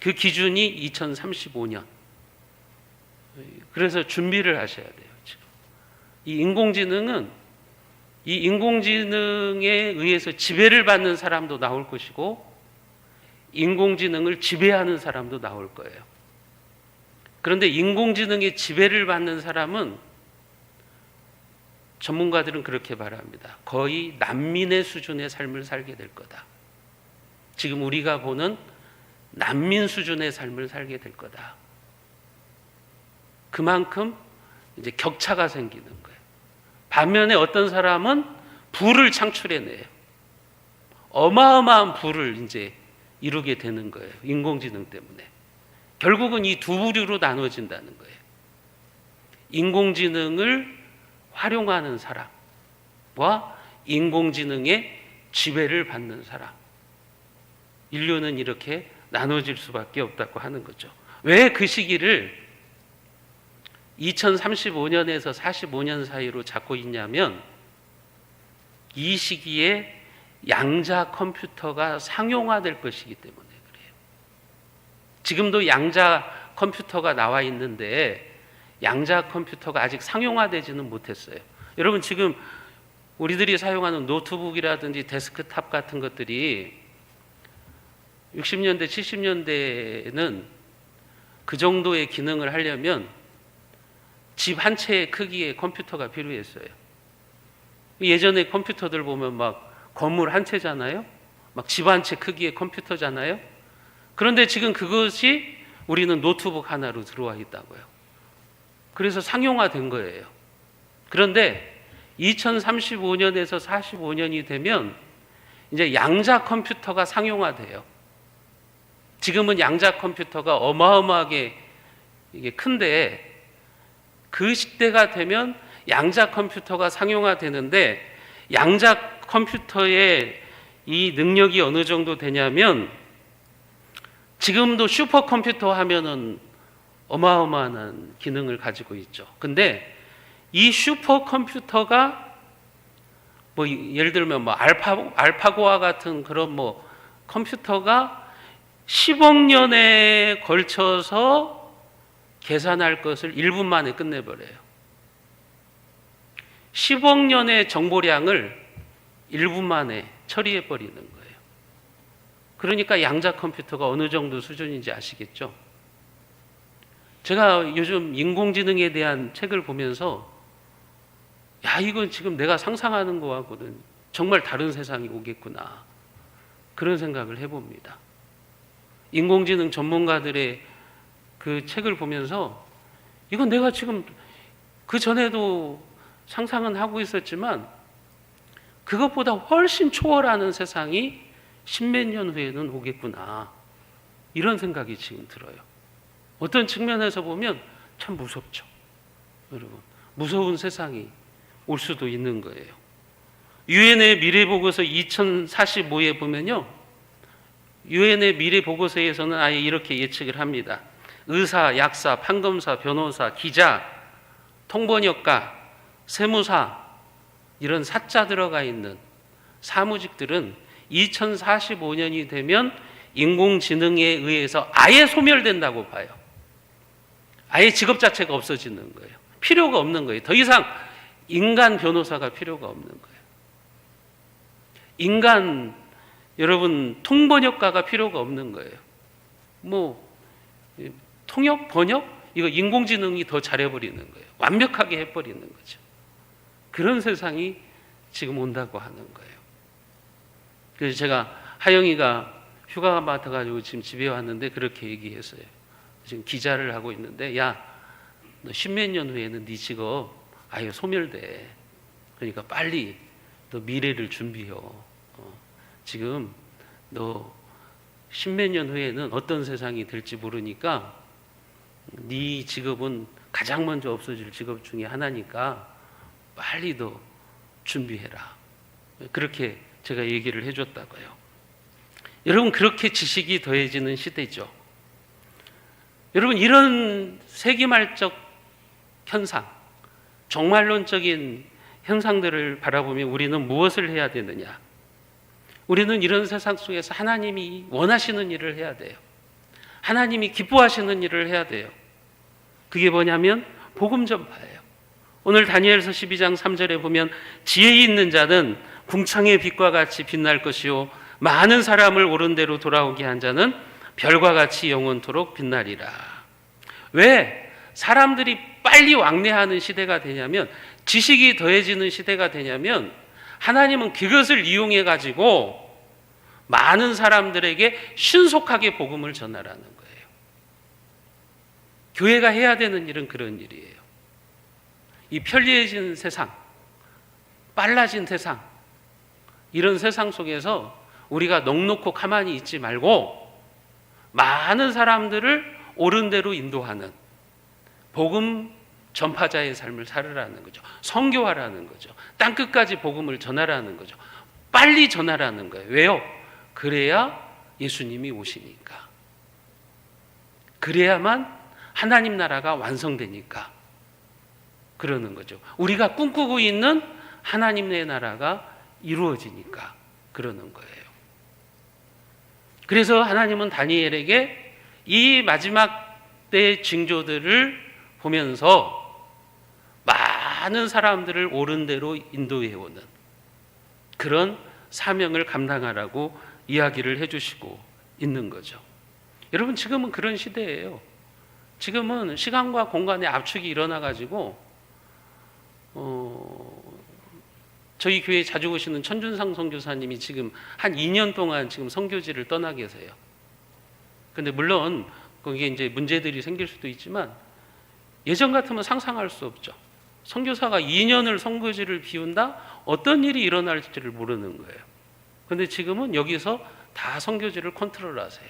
그 기준이 2035년. 그래서 준비를 하셔야 돼요. 지금. 이 인공지능에 의해서 지배를 받는 사람도 나올 것이고 인공지능을 지배하는 사람도 나올 거예요. 그런데 인공지능의 지배를 받는 사람은 전문가들은 그렇게 말합니다. 거의 난민의 수준의 삶을 살게 될 거다. 지금 우리가 보는 난민 수준의 삶을 살게 될 거다. 그만큼 이제 격차가 생기는 거예요. 반면에 어떤 사람은 부를 창출해내요. 어마어마한 부를 이제 이루게 되는 거예요. 인공지능 때문에. 결국은 이 두 부류로 나눠진다는 거예요. 인공지능을 활용하는 사람과 인공지능의 지배를 받는 사람. 인류는 이렇게 나눠질 수밖에 없다고 하는 거죠. 왜 그 시기를 2035년에서 45년 사이로 잡고 있냐면 이 시기에 양자 컴퓨터가 상용화될 것이기 때문에 그래요. 지금도 양자 컴퓨터가 나와 있는데 양자 컴퓨터가 아직 상용화되지는 못했어요. 여러분, 지금 우리들이 사용하는 노트북이라든지 데스크탑 같은 것들이 60년대, 70년대에는 그 정도의 기능을 하려면 집 한 채의 크기의 컴퓨터가 필요했어요. 예전에 컴퓨터들 보면 막 건물 한 채잖아요. 막 집 한 채 크기의 컴퓨터잖아요. 그런데 지금 그것이 우리는 노트북 하나로 들어와 있다고요. 그래서 상용화된 거예요. 그런데 2035년에서 45년이 되면 이제 양자 컴퓨터가 상용화돼요. 지금은 양자 컴퓨터가 어마어마하게 이게 큰데 그 시대가 되면 양자 컴퓨터가 상용화되는데 양자 컴퓨터의 이 능력이 어느 정도 되냐면 지금도 슈퍼컴퓨터 하면은 어마어마한 기능을 가지고 있죠. 근데 이 슈퍼컴퓨터가 뭐 예를 들면 뭐 알파고와 같은 그런 뭐 컴퓨터가 10억 년에 걸쳐서 계산할 것을 1분 만에 끝내버려요. 10억 년의 정보량을 1분 만에 처리해버리는 거예요. 그러니까 양자 컴퓨터가 어느 정도 수준인지 아시겠죠? 제가 요즘 인공지능에 대한 책을 보면서 야, 이건 지금 내가 상상하는 거하고는 정말 다른 세상이 오겠구나. 그런 생각을 해봅니다. 인공지능 전문가들의 그 책을 보면서 이건 내가 지금 그 전에도 상상은 하고 있었지만 그것보다 훨씬 초월하는 세상이 십몇 년 후에는 오겠구나. 이런 생각이 지금 들어요. 어떤 측면에서 보면 참 무섭죠. 여러분, 무서운 세상이 올 수도 있는 거예요. 유엔의 미래보고서 2045에 보면요, 유엔의 미래보고서에서는 아예 이렇게 예측을 합니다. 의사, 약사, 판검사, 변호사, 기자, 통번역가, 세무사 이런 사자 들어가 있는 사무직들은 2045년이 되면 인공지능에 의해서 아예 소멸된다고 봐요. 아예 직업 자체가 없어지는 거예요. 필요가 없는 거예요. 더 이상 인간 변호사가 필요가 없는 거예요. 인간 여러분 통번역가가 필요가 없는 거예요. 뭐 통역, 번역 이거 인공지능이 더 잘해버리는 거예요. 완벽하게 해버리는 거죠. 그런 세상이 지금 온다고 하는 거예요. 그래서 제가 하영이가 휴가가 맡아가지고 지금 집에 왔는데 그렇게 얘기했어요. 지금 기자를 하고 있는데 야, 너 십몇 년 후에는 네 직업 아예 소멸돼. 그러니까 빨리 너 미래를 준비해요. 지금 너 십몇 년 후에는 어떤 세상이 될지 모르니까 네 직업은 가장 먼저 없어질 직업 중에 하나니까 빨리 너 준비해라. 그렇게 제가 얘기를 해줬다고요. 여러분, 그렇게 지식이 더해지는 시대죠. 여러분, 이런 세기말적 현상, 종말론적인 현상들을 바라보면 우리는 무엇을 해야 되느냐? 우리는 이런 세상 속에서 하나님이 원하시는 일을 해야 돼요. 하나님이 기뻐하시는 일을 해야 돼요. 그게 뭐냐면 복음 전파예요. 오늘 다니엘서 12장 3절에 보면 지혜 있는 자는 궁창의 빛과 같이 빛날 것이요 많은 사람을 옳은 대로 돌아오게 한 자는 별과 같이 영원토록 빛나리라. 왜 사람들이 빨리 왕래하는 시대가 되냐면, 지식이 더해지는 시대가 되냐면 하나님은 그것을 이용해 가지고 많은 사람들에게 신속하게 복음을 전하라는 거예요. 교회가 해야 되는 일은 그런 일이에요. 이 편리해진 세상, 빨라진 세상, 이런 세상 속에서 우리가 넋놓고 가만히 있지 말고 많은 사람들을 옳은 대로 인도하는 복음 전파자의 삶을 살으라는 거죠. 선교하라는 거죠. 땅끝까지 복음을 전하라는 거죠. 빨리 전하라는 거예요. 왜요? 그래야 예수님이 오시니까. 그래야만 하나님 나라가 완성되니까 그러는 거죠. 우리가 꿈꾸고 있는 하나님의 나라가 이루어지니까 그러는 거예요. 그래서 하나님은 다니엘에게 이 마지막 때의 징조들을 보면서 많은 사람들을 옳은 대로 인도해오는 그런 사명을 감당하라고 이야기를 해주시고 있는 거죠. 여러분, 지금은 그런 시대예요. 지금은 시간과 공간의 압축이 일어나 가지고 저희 교회에 자주 오시는 천준상 선교사님이 지금 한 2년 동안 지금 선교지를 떠나 계세요. 근데 물론 거기에 이제 문제들이 생길 수도 있지만 예전 같으면 상상할 수 없죠. 선교사가 2년을 선교지를 비운다? 어떤 일이 일어날지를 모르는 거예요. 근데 지금은 여기서 다 선교지를 컨트롤하세요.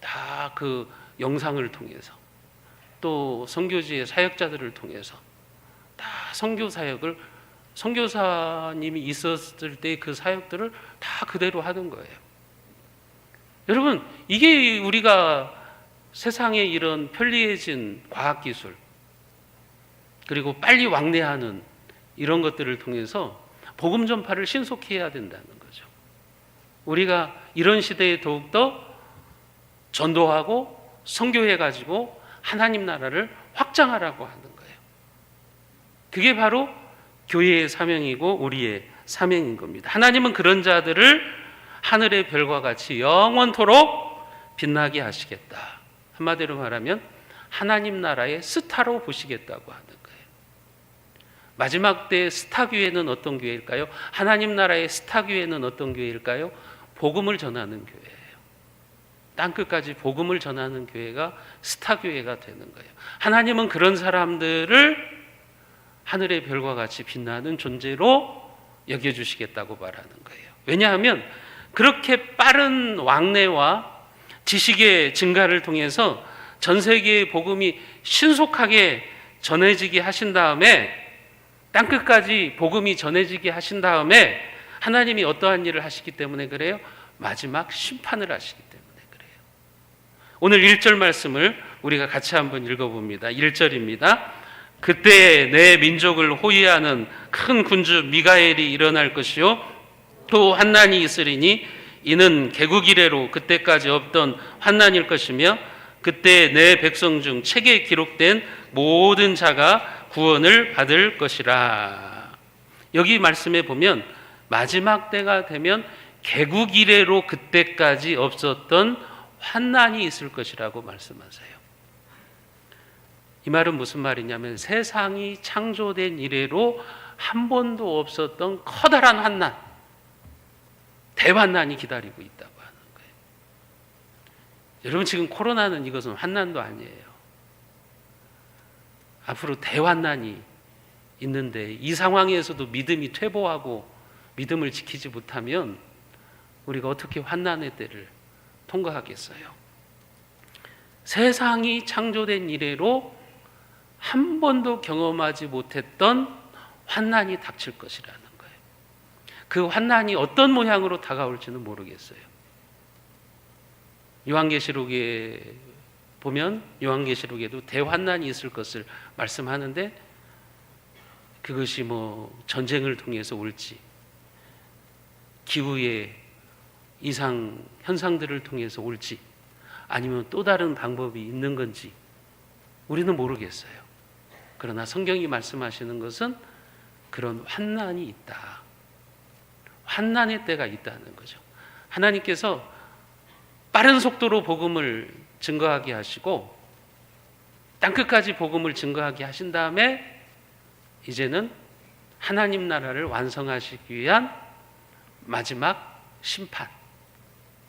다 그 영상을 통해서 또 선교지의 사역자들을 통해서 다 선교 사역을 선교사님이 있었을 때 그 사역들을 다 그대로 하는 거예요. 여러분, 이게 우리가 세상에 이런 편리해진 과학기술 그리고 빨리 왕래하는 이런 것들을 통해서 복음 전파를 신속히 해야 된다는 거죠. 우리가 이런 시대에 더욱더 전도하고 선교해가지고 하나님 나라를 확장하라고 하는 거예요. 그게 바로 교회의 사명이고 우리의 사명인 겁니다. 하나님은 그런 자들을 하늘의 별과 같이 영원토록 빛나게 하시겠다. 한마디로 말하면 하나님 나라의 스타로 보시겠다고 하는 거예요. 마지막 때 스타 교회는 어떤 교회일까요? 하나님 나라의 스타 교회는 어떤 교회일까요? 복음을 전하는 교회예요. 땅끝까지 복음을 전하는 교회가 스타 교회가 되는 거예요. 하나님은 그런 사람들을 하늘의 별과 같이 빛나는 존재로 여겨주시겠다고 말하는 거예요. 왜냐하면 그렇게 빠른 왕래와 지식의 증가를 통해서 전 세계의 복음이 신속하게 전해지게 하신 다음에 땅끝까지 복음이 전해지게 하신 다음에 하나님이 어떠한 일을 하시기 때문에 그래요? 마지막 심판을 하시기 때문에 그래요. 오늘 1절 말씀을 우리가 같이 한번 읽어봅니다. 1절입니다. 그때 내 민족을 호위하는 큰 군주 미가엘이 일어날 것이요 또 환난이 있으리니 이는 개국 이래로 그때까지 없던 환난일 것이며 그때 내 백성 중 책에 기록된 모든 자가 구원을 받을 것이라. 여기 말씀에 보면 마지막 때가 되면 개국 이래로 그때까지 없었던 환난이 있을 것이라고 말씀하세요. 이 말은 무슨 말이냐면 세상이 창조된 이래로 한 번도 없었던 커다란 환난, 대환난이 기다리고 있다고 하는 거예요. 여러분, 지금 코로나는 이것은 환난도 아니에요. 앞으로 대환난이 있는데 이 상황에서도 믿음이 퇴보하고 믿음을 지키지 못하면 우리가 어떻게 환난의 때를 통과하겠어요? 세상이 창조된 이래로 한 번도 경험하지 못했던 환난이 닥칠 것이라는 거예요. 그 환난이 어떤 모양으로 다가올지는 모르겠어요. 요한계시록에 보면 요한계시록에도 대환난이 있을 것을 말씀하는데 그것이 뭐 전쟁을 통해서 올지 기후의 이상 현상들을 통해서 올지 아니면 또 다른 방법이 있는 건지 우리는 모르겠어요. 그러나 성경이 말씀하시는 것은 그런 환난이 있다. 환난의 때가 있다는 거죠. 하나님께서 빠른 속도로 복음을 증거하게 하시고 땅끝까지 복음을 증거하게 하신 다음에 이제는 하나님 나라를 완성하시기 위한 마지막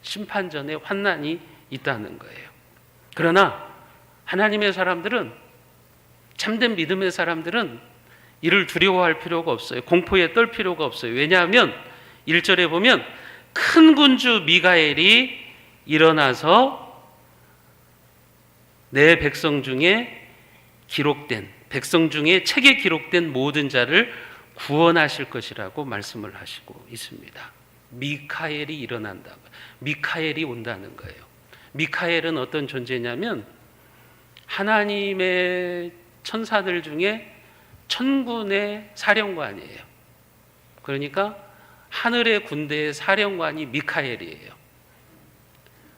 심판 전에 환난이 있다는 거예요. 그러나 하나님의 사람들은, 참된 믿음의 사람들은 이를 두려워할 필요가 없어요. 공포에 떨 필요가 없어요. 왜냐하면 1절에 보면 큰 군주 미가엘이 일어나서 내 백성 중에 백성 중에 책에 기록된 모든 자를 구원하실 것이라고 말씀을 하시고 있습니다. 미카엘이 일어난다고, 미카엘이 온다는 거예요. 미카엘은 어떤 존재냐면 하나님의 천사들 중에 천군의 사령관이에요. 그러니까 하늘의 군대의 사령관이 미카엘이에요.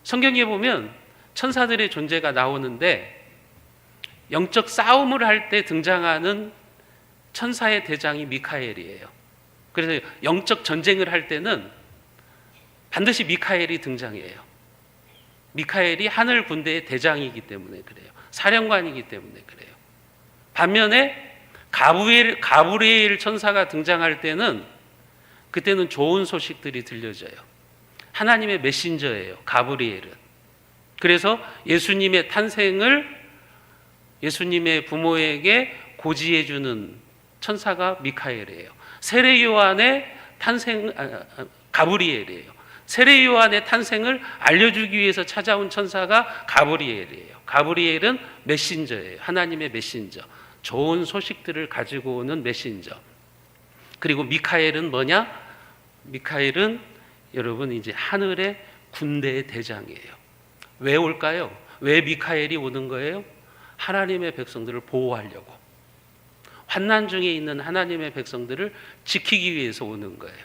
성경에 보면 천사들의 존재가 나오는데 영적 싸움을 할 때 등장하는 천사의 대장이 미카엘이에요. 그래서 영적 전쟁을 할 때는 반드시 미카엘이 등장해요. 미카엘이 하늘 군대의 대장이기 때문에 그래요. 사령관이기 때문에 그래요. 반면에 가브리엘 천사가 등장할 때는 그때는 좋은 소식들이 들려져요. 하나님의 메신저예요, 가브리엘은. 그래서 예수님의 탄생을 예수님의 부모에게 고지해 주는 천사가 미카엘이에요. 세례 요한의 가브리엘이에요. 세례 요한의 탄생을 알려주기 위해서 찾아온 천사가 가브리엘이에요. 가브리엘은 메신저예요. 하나님의 메신저. 좋은 소식들을 가지고 오는 메신저. 그리고 미카엘은 뭐냐? 미카엘은 여러분 이제 하늘의 군대의 대장이에요. 왜 올까요? 왜 미카엘이 오는 거예요? 하나님의 백성들을 보호하려고. 환난 중에 있는 하나님의 백성들을 지키기 위해서 오는 거예요.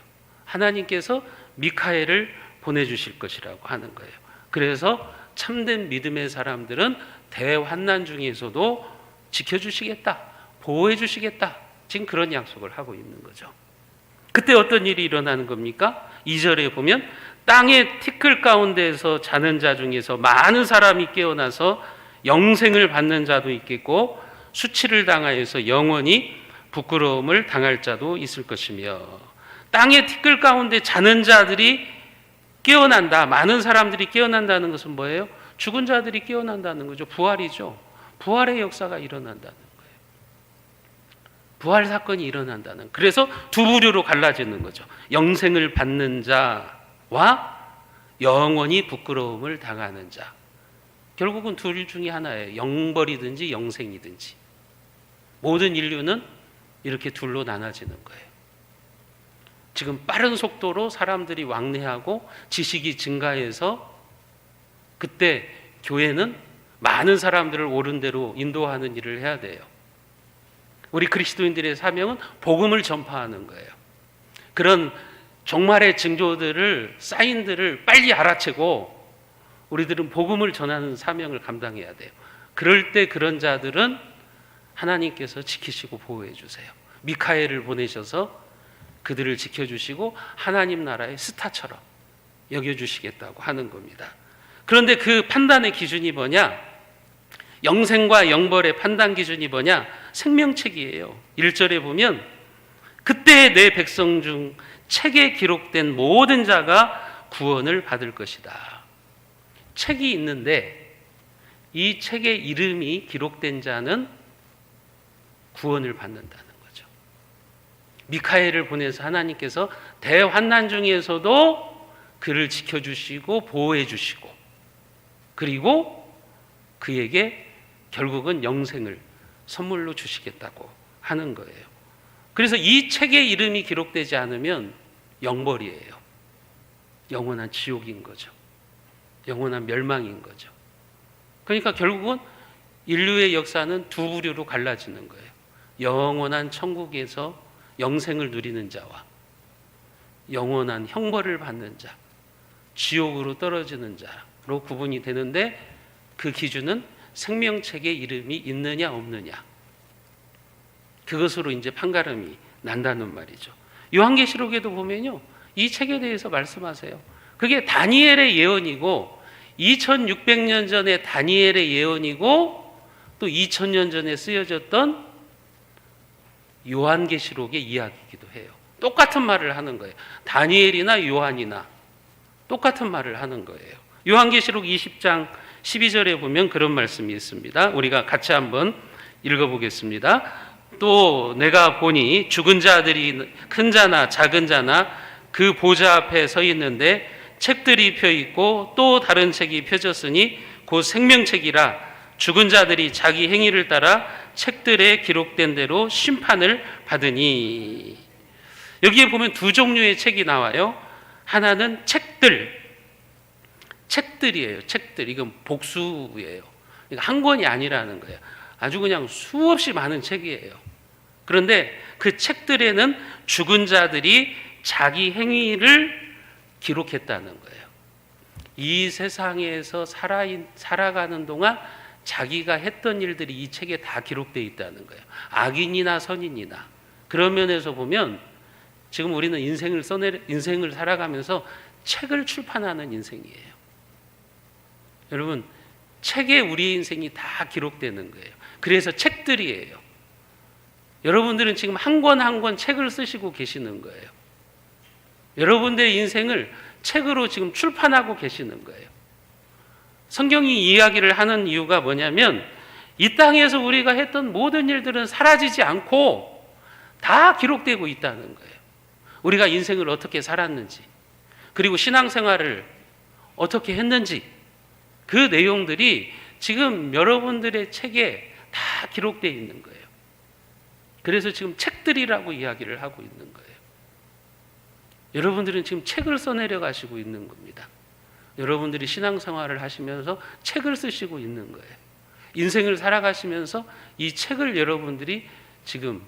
하나님께서 미카엘을 보내주실 것이라고 하는 거예요. 그래서 참된 믿음의 사람들은 대환난 중에서도 지켜주시겠다, 보호해주시겠다, 지금 그런 약속을 하고 있는 거죠. 그때 어떤 일이 일어나는 겁니까? 2절에 보면 땅의 티끌 가운데에서 자는 자 중에서 많은 사람이 깨어나서 영생을 받는 자도 있겠고 수치를 당하여서 영원히 부끄러움을 당할 자도 있을 것이며, 땅의 티끌 가운데 자는 자들이 깨어난다, 많은 사람들이 깨어난다는 것은 뭐예요? 죽은 자들이 깨어난다는 거죠. 부활이죠. 부활의 역사가 일어난다는 거예요. 부활 사건이 일어난다는. 그래서 두 부류로 갈라지는 거죠. 영생을 받는 자와 영원히 부끄러움을 당하는 자. 결국은 둘 중에 하나예요. 영벌이든지 영생이든지. 모든 인류는 이렇게 둘로 나눠지는 거예요. 지금 빠른 속도로 사람들이 왕래하고 지식이 증가해서 그때 교회는 많은 사람들을 옳은 대로 인도하는 일을 해야 돼요. 우리 그리스도인들의 사명은 복음을 전파하는 거예요. 그런 종말의 징조들을, 사인들을 빨리 알아채고 우리들은 복음을 전하는 사명을 감당해야 돼요. 그럴 때 그런 자들은 하나님께서 지키시고 보호해 주세요. 미카엘을 보내셔서 그들을 지켜주시고 하나님 나라의 스타처럼 여겨주시겠다고 하는 겁니다. 그런데 그 판단의 기준이 뭐냐? 영생과 영벌의 판단 기준이 뭐냐? 생명책이에요. 1절에 보면 그때 내 백성 중 책에 기록된 모든 자가 구원을 받을 것이다. 책이 있는데 이 책에 이름이 기록된 자는 구원을 받는다는 거죠. 미카엘을 보내서 하나님께서 대환난 중에서도 그를 지켜주시고 보호해주시고 그리고 그에게 결국은 영생을 선물로 주시겠다고 하는 거예요. 그래서 이 책에 이름이 기록되지 않으면 영벌이에요. 영원한 지옥인 거죠. 영원한 멸망인 거죠. 그러니까 결국은 인류의 역사는 두 부류로 갈라지는 거예요. 영원한 천국에서 영생을 누리는 자와 영원한 형벌을 받는 자, 지옥으로 떨어지는 자로 구분이 되는데 그 기준은 생명책에 이름이 있느냐 없느냐, 그것으로 이제 판가름이 난다는 말이죠. 요한계시록에도 보면요, 이 책에 대해서 말씀하세요. 그게 다니엘의 예언이고 2600년 전에 다니엘의 예언이고 또 2000년 전에 쓰여졌던 요한계시록의 이야기이기도 해요. 똑같은 말을 하는 거예요. 다니엘이나 요한이나 똑같은 말을 하는 거예요. 요한계시록 20장 12절에 보면 그런 말씀이 있습니다. 우리가 같이 한번 읽어보겠습니다. 또 내가 보니 죽은 자들이 큰 자나 작은 자나 그 보좌 앞에 서 있는데 책들이 펴 있고 또 다른 책이 펴졌으니 곧 생명책이라 죽은 자들이 자기 행위를 따라 책들에 기록된 대로 심판을 받으니. 여기에 보면 두 종류의 책이 나와요. 하나는 책들이에요. 책들. 이건 복수예요. 그러니까 한 권이 아니라는 거예요. 아주 그냥 수없이 많은 책이에요. 그런데 그 책들에는 죽은 자들이 자기 행위를 기록했다는 거예요. 이 세상에서 살아가는 동안 자기가 했던 일들이 이 책에 다 기록되어 있다는 거예요. 악인이나 선인이나. 그런 면에서 보면 지금 우리는 인생을 살아가면서 책을 출판하는 인생이에요. 여러분, 책에 우리 인생이 다 기록되는 거예요. 그래서 책들이에요. 여러분들은 지금 한 권 한 권 책을 쓰시고 계시는 거예요. 여러분들의 인생을 책으로 지금 출판하고 계시는 거예요. 성경이 이야기를 하는 이유가 뭐냐면 이 땅에서 우리가 했던 모든 일들은 사라지지 않고 다 기록되고 있다는 거예요. 우리가 인생을 어떻게 살았는지, 그리고 신앙생활을 어떻게 했는지, 그 내용들이 지금 여러분들의 책에 다 기록되어 있는 거예요. 그래서 지금 책들이라고 이야기를 하고 있는 거예요. 여러분들은 지금 책을 써내려 가시고 있는 겁니다. 여러분들이 신앙생활을 하시면서 책을 쓰시고 있는 거예요. 인생을 살아가시면서 이 책을 여러분들이 지금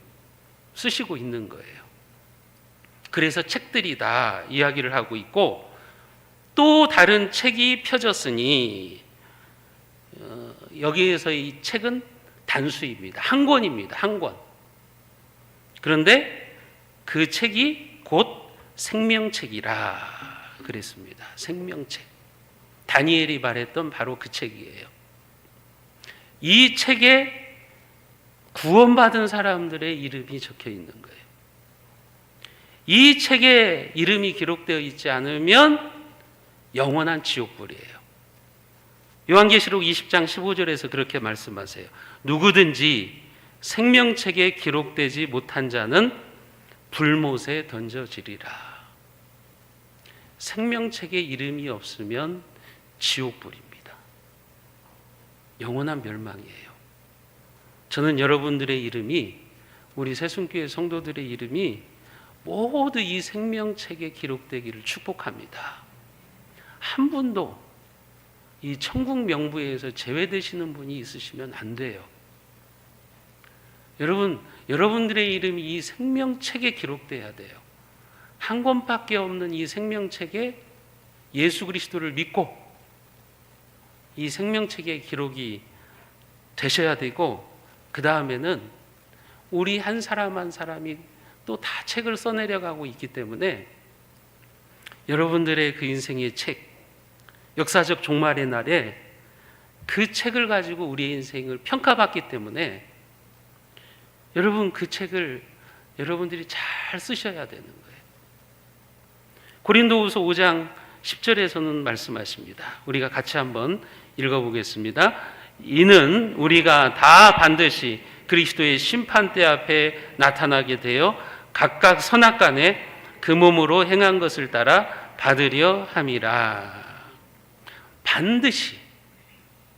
쓰시고 있는 거예요. 그래서 책들이다 이야기를 하고 있고, 또 다른 책이 펴졌으니 여기에서 이 책은 단수입니다. 한 권입니다. 한 권. 그런데 그 책이 곧 생명책이라 그랬습니다. 생명책. 다니엘이 말했던 바로 그 책이에요. 이 책에 구원받은 사람들의 이름이 적혀 있는 거예요. 이 책에 이름이 기록되어 있지 않으면 영원한 지옥불이에요. 요한계시록 20장 15절에서 그렇게 말씀하세요. 누구든지 생명책에 기록되지 못한 자는 불못에 던져지리라. 생명책에 이름이 없으면 지옥불입니다. 영원한 멸망이에요. 저는 여러분들의 이름이, 우리 새순교회 성도들의 이름이 모두 이 생명책에 기록되기를 축복합니다. 한 분도 이 천국 명부에서 제외되시는 분이 있으시면 안 돼요. 여러분, 여러분들의 이름이 이 생명책에 기록돼야 돼요. 한 권밖에 없는 이 생명책에 예수 그리스도를 믿고 이 생명책에 기록이 되셔야 되고, 그 다음에는 우리 한 사람 한 사람이 또 다 책을 써내려가고 있기 때문에 여러분들의 그 인생의 책, 역사적 종말의 날에 그 책을 가지고 우리의 인생을 평가받기 때문에 여러분, 그 책을 여러분들이 잘 쓰셔야 되는 거예요. 고린도후서 5장 10절에서는 말씀하십니다. 우리가 같이 한번 읽어보겠습니다. 이는 우리가 다 반드시 그리스도의 심판대 앞에 나타나게 되어 각각 선악간에 그 몸으로 행한 것을 따라 받으려 함이라.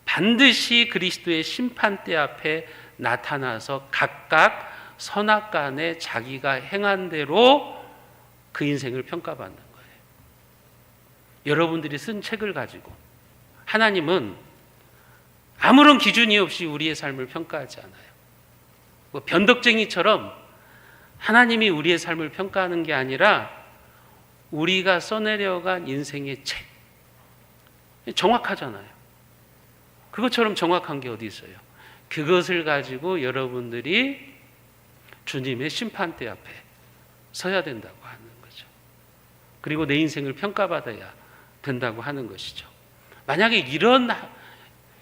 반드시 그리스도의 심판대 앞에 나타나서 각각 선악간에 자기가 행한 대로 그 인생을 평가받는 거예요. 여러분들이 쓴 책을 가지고 하나님은 아무런 기준이 없이 우리의 삶을 평가하지 않아요. 뭐 변덕쟁이처럼 하나님이 우리의 삶을 평가하는 게 아니라 우리가 써내려간 인생의 책, 정확하잖아요. 그것처럼 정확한 게 어디 있어요? 그것을 가지고 여러분들이 주님의 심판대 앞에 서야 된다고 하는 거죠. 그리고 내 인생을 평가받아야 된다고 하는 것이죠. 만약에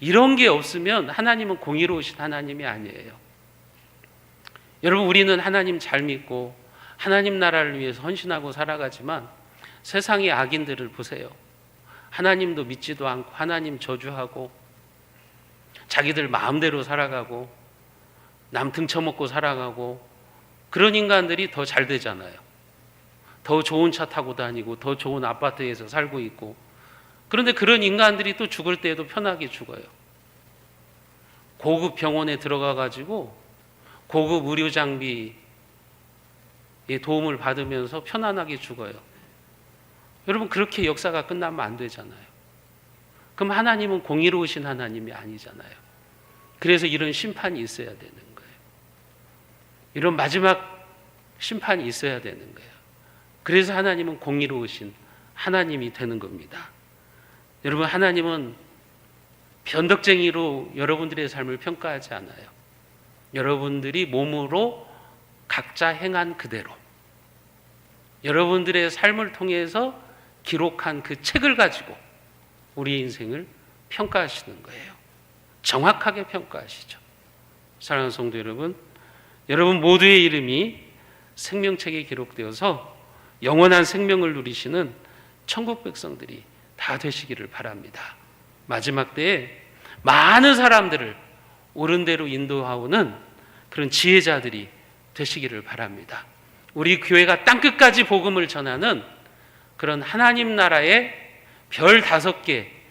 이런 게 없으면 하나님은 공의로우신 하나님이 아니에요. 여러분, 우리는 하나님 잘 믿고 하나님 나라를 위해서 헌신하고 살아가지만 세상의 악인들을 보세요. 하나님도 믿지도 않고 하나님 저주하고 자기들 마음대로 살아가고 남 등쳐먹고 살아가고, 그런 인간들이 더 잘 되잖아요. 더 좋은 차 타고 다니고 더 좋은 아파트에서 살고 있고. 그런데 그런 인간들이 또 죽을 때에도 편하게 죽어요. 고급 병원에 들어가 가지고 고급 의료 장비의 도움을 받으면서 편안하게 죽어요. 여러분, 그렇게 역사가 끝나면 안 되잖아요. 그럼 하나님은 공의로우신 하나님이 아니잖아요. 그래서 이런 심판이 있어야 되는 거예요. 이런 마지막 심판이 있어야 되는 거예요. 그래서 하나님은 공의로우신 하나님이 되는 겁니다. 여러분, 하나님은 변덕쟁이로 여러분들의 삶을 평가하지 않아요. 여러분들이 몸으로 각자 행한 그대로 여러분들의 삶을 통해서 기록한 그 책을 가지고 우리의 인생을 평가하시는 거예요. 정확하게 평가하시죠. 사랑하는 성도 여러분, 여러분 모두의 이름이 생명책에 기록되어서 영원한 생명을 누리시는 천국 백성들이 다 되시기를 바랍니다. 마지막 때에 많은 사람들을 옳은 대로 인도하오는 그런 지혜자들이 되시기를 바랍니다. 우리 교회가 땅끝까지 복음을 전하는 그런 하나님 나라의 별 5개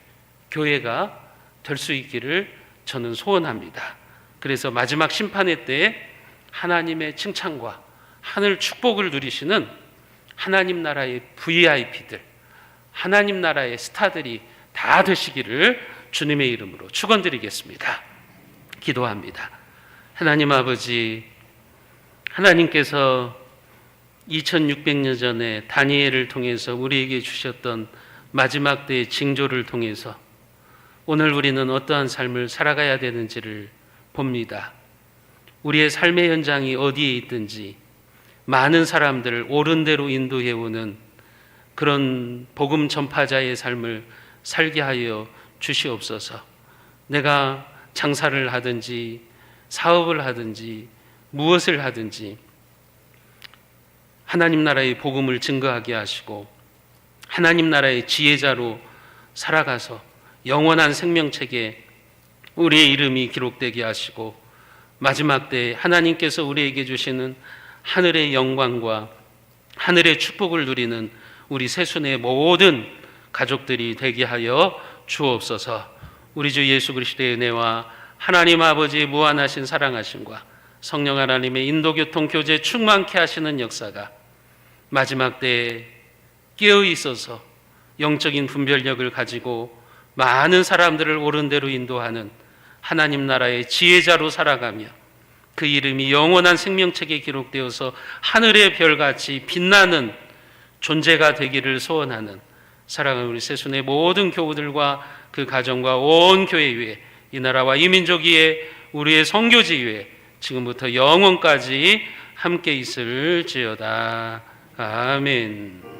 교회가 될 수 있기를 저는 소원합니다. 그래서 마지막 심판의 때에 하나님의 칭찬과 하늘 축복을 누리시는 하나님 나라의 VIP들, 하나님 나라의 스타들이 다 되시기를 주님의 이름으로 축원드리겠습니다. 기도합니다. 하나님 아버지, 하나님께서 2600년 전에 다니엘을 통해서 우리에게 주셨던 마지막 때의 징조를 통해서 오늘 우리는 어떠한 삶을 살아가야 되는지를 봅니다. 우리의 삶의 현장이 어디에 있든지 많은 사람들을 옳은 대로 인도해오는 그런 복음 전파자의 삶을 살게 하여 주시옵소서. 내가 장사를 하든지 사업을 하든지 무엇을 하든지 하나님 나라의 복음을 증거하게 하시고 하나님 나라의 지혜자로 살아가서 영원한 생명책에 우리의 이름이 기록되게 하시고 마지막 때 하나님께서 우리에게 주시는 하늘의 영광과 하늘의 축복을 누리는 우리 세순의 모든 가족들이 되게 하여 주옵소서. 우리 주 예수 그리스도의 은혜와 하나님 아버지의 무한하신 사랑하심과 성령 하나님의 인도교통 교제 충만케 하시는 역사가 마지막 때에 깨어 있어서 영적인 분별력을 가지고 많은 사람들을 옳은 대로 인도하는 하나님 나라의 지혜자로 살아가며 그 이름이 영원한 생명책에 기록되어서 하늘의 별같이 빛나는 존재가 되기를 소원하는 사랑하는 우리 세순의 모든 교우들과 그 가정과 온 교회 위에 이 나라와 이 민족 위에 우리의 선교지 위에 지금부터 영원까지 함께 있을지어다. 아멘.